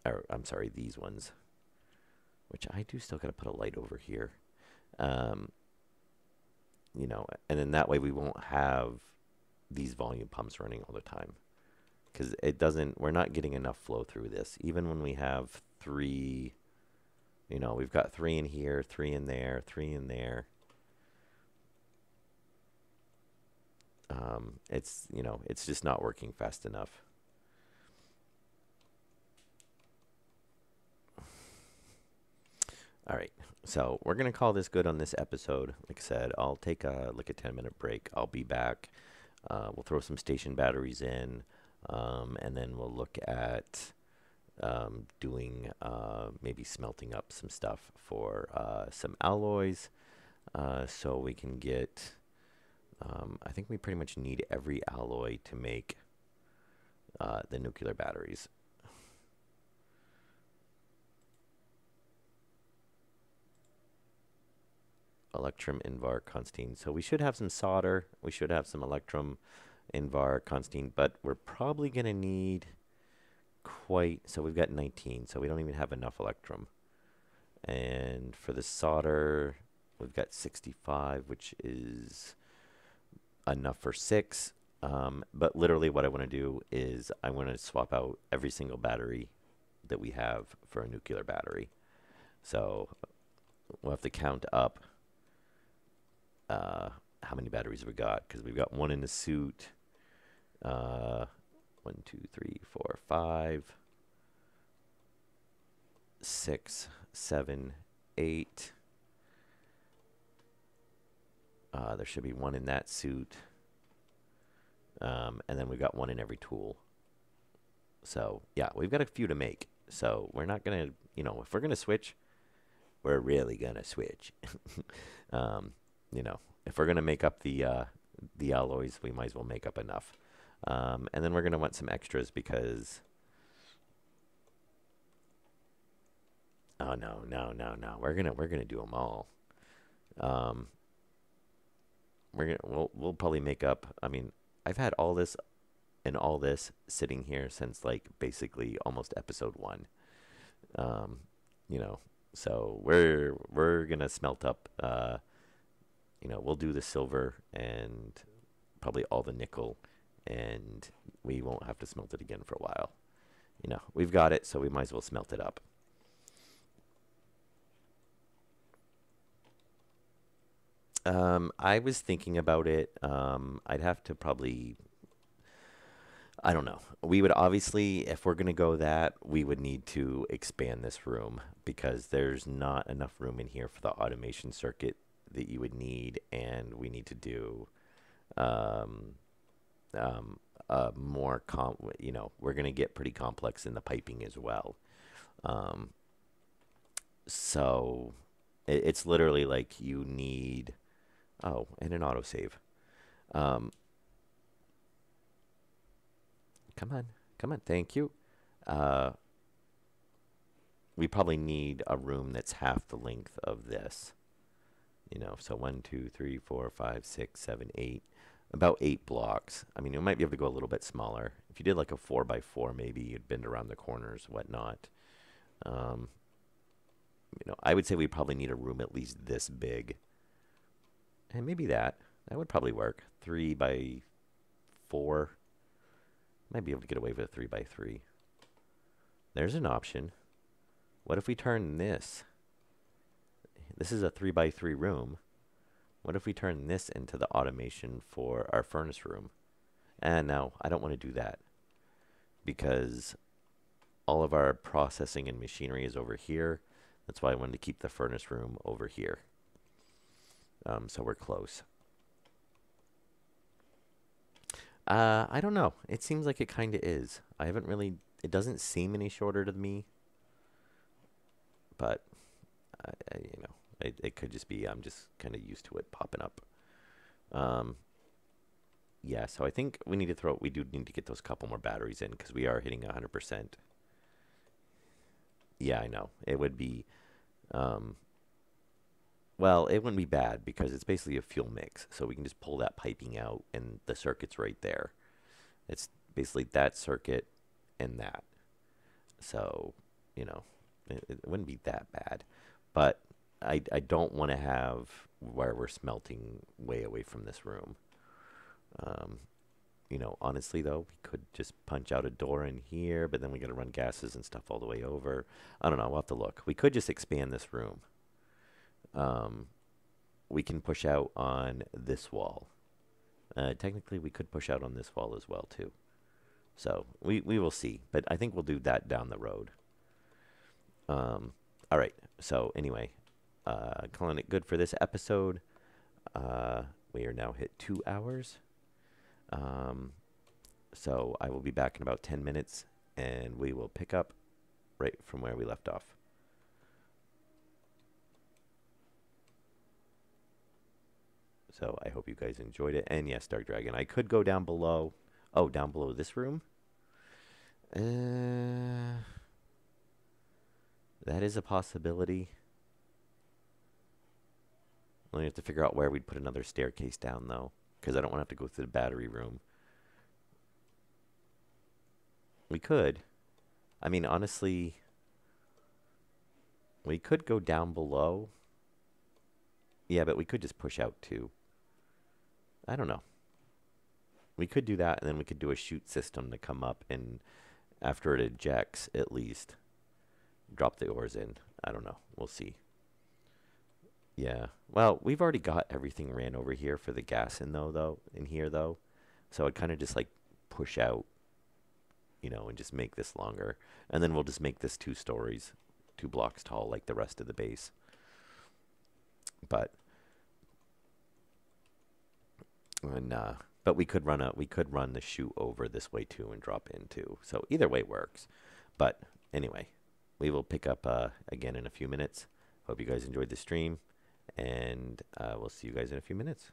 [SPEAKER 1] or I'm sorry, these ones, which I do still gotta put a light over here. Um, and then that way we won't have these volume pumps running all the time because we're not getting enough flow through this. Even when we have three, we've got three in here, three in there, three in there. It's, it's just not working fast enough. All right, so we're gonna call this good on this episode. Like I said, I'll take a 10-minute break. I'll be back. We'll throw some station batteries in, and then we'll look at doing maybe smelting up some stuff for some alloys, so we can get. I think we pretty much need every alloy to make the nuclear batteries. Electrum, Invar, Constantine. So we should have some solder. We should have some Electrum, Invar, Constantine, but we're probably going to need quite. So we've got 19, so we don't even have enough Electrum. And for the solder, we've got 65, which is enough for 6. But literally what I want to do is I want to swap out every single battery that we have for a nuclear battery. So we'll have to count up how many batteries we got, because we've got 1 in the suit. 1, 2, 3, 4, 5, 6, 7, 8. There should be 1 in that suit. And then we've got 1 in every tool. So, yeah, we've got a few to make. So, we're not going to, if we're going to switch, we're really going to switch. If we're going to make up the alloys, we might as well make up enough. And then we're going to want some extras because... Oh, no. We're gonna do them all. We'll probably make up. I mean, I've had all this and all this sitting here since basically almost episode 1. So we're gonna smelt up. We'll do the silver and probably all the nickel, and we won't have to smelt it again for a while. We've got it, so we might as well smelt it up. I was thinking about it. I'd have to probably, I don't know. We would obviously, if we're going to go that, we would need to expand this room because there's not enough room in here for the automation circuit that you would need, and we need to do more we're going to get pretty complex in the piping as well. So it's literally like you need, and an autosave. Come on, thank you. We probably need a room that's half the length of this. So 1, 2, 3, 4, 5, 6, 7, 8. About 8 blocks. I mean, you might be able to go a little bit smaller. If you did like a 4x4, maybe you'd bend around the corners, whatnot. I would say we probably need a room at least this big. And maybe that would probably work. 3x4. Might be able to get away with a 3x3. There's an option. What if we turn this? This is a 3x3 room. What if we turn this into the automation for our furnace room? And no, I don't want to do that because all of our processing and machinery is over here. That's why I wanted to keep the furnace room over here. So we're close. I don't know. It seems like it kind of is. I haven't really... It doesn't seem any shorter to me. But, it could just be I'm just kind of used to it popping up. Yeah, so I think we need to we do need to get those couple more batteries in because we are hitting 100%. Yeah, I know. It would be... well, it wouldn't be bad because it's basically a fuel mix. So we can just pull that piping out and the circuit's right there. It's basically that circuit and that. So, it wouldn't be that bad. But I don't want to have where we're smelting way away from this room. Honestly, though, we could just punch out a door in here, but then we got to run gases and stuff all the way over. I don't know. We'll have to look. We could just expand this room. We can push out on this wall Technically, we could push out on this wall as well, too. So we will see. But I think we'll do that down the road. All right. So anyway, calling it good for this episode. We are now hit 2 hours. So I will be back in about 10 minutes, and we will pick up right from where we left off. So I hope you guys enjoyed it. And yes, Dark Dragon, I could go down below. Oh, down below this room? That is a possibility. We'll have to figure out where we'd put another staircase down, though, because I don't want to have to go through the battery room. We could. I mean, honestly, we could go down below. Yeah, but we could just push out, too. I don't know. We could do that, and then we could do a chute system to come up, and after it ejects, at least, drop the ores in. I don't know. We'll see. Yeah. Well, we've already got everything ran over here for the gas in here, though. So I'd kind of just, like, push out, you know, and just make this longer. And then we'll just make this 2 stories, 2 blocks tall, like the rest of the base. But we could run the chute over this way too and drop in too. So either way works. But anyway, we will pick up again in a few minutes. Hope you guys enjoyed the stream, and we'll see you guys in a few minutes.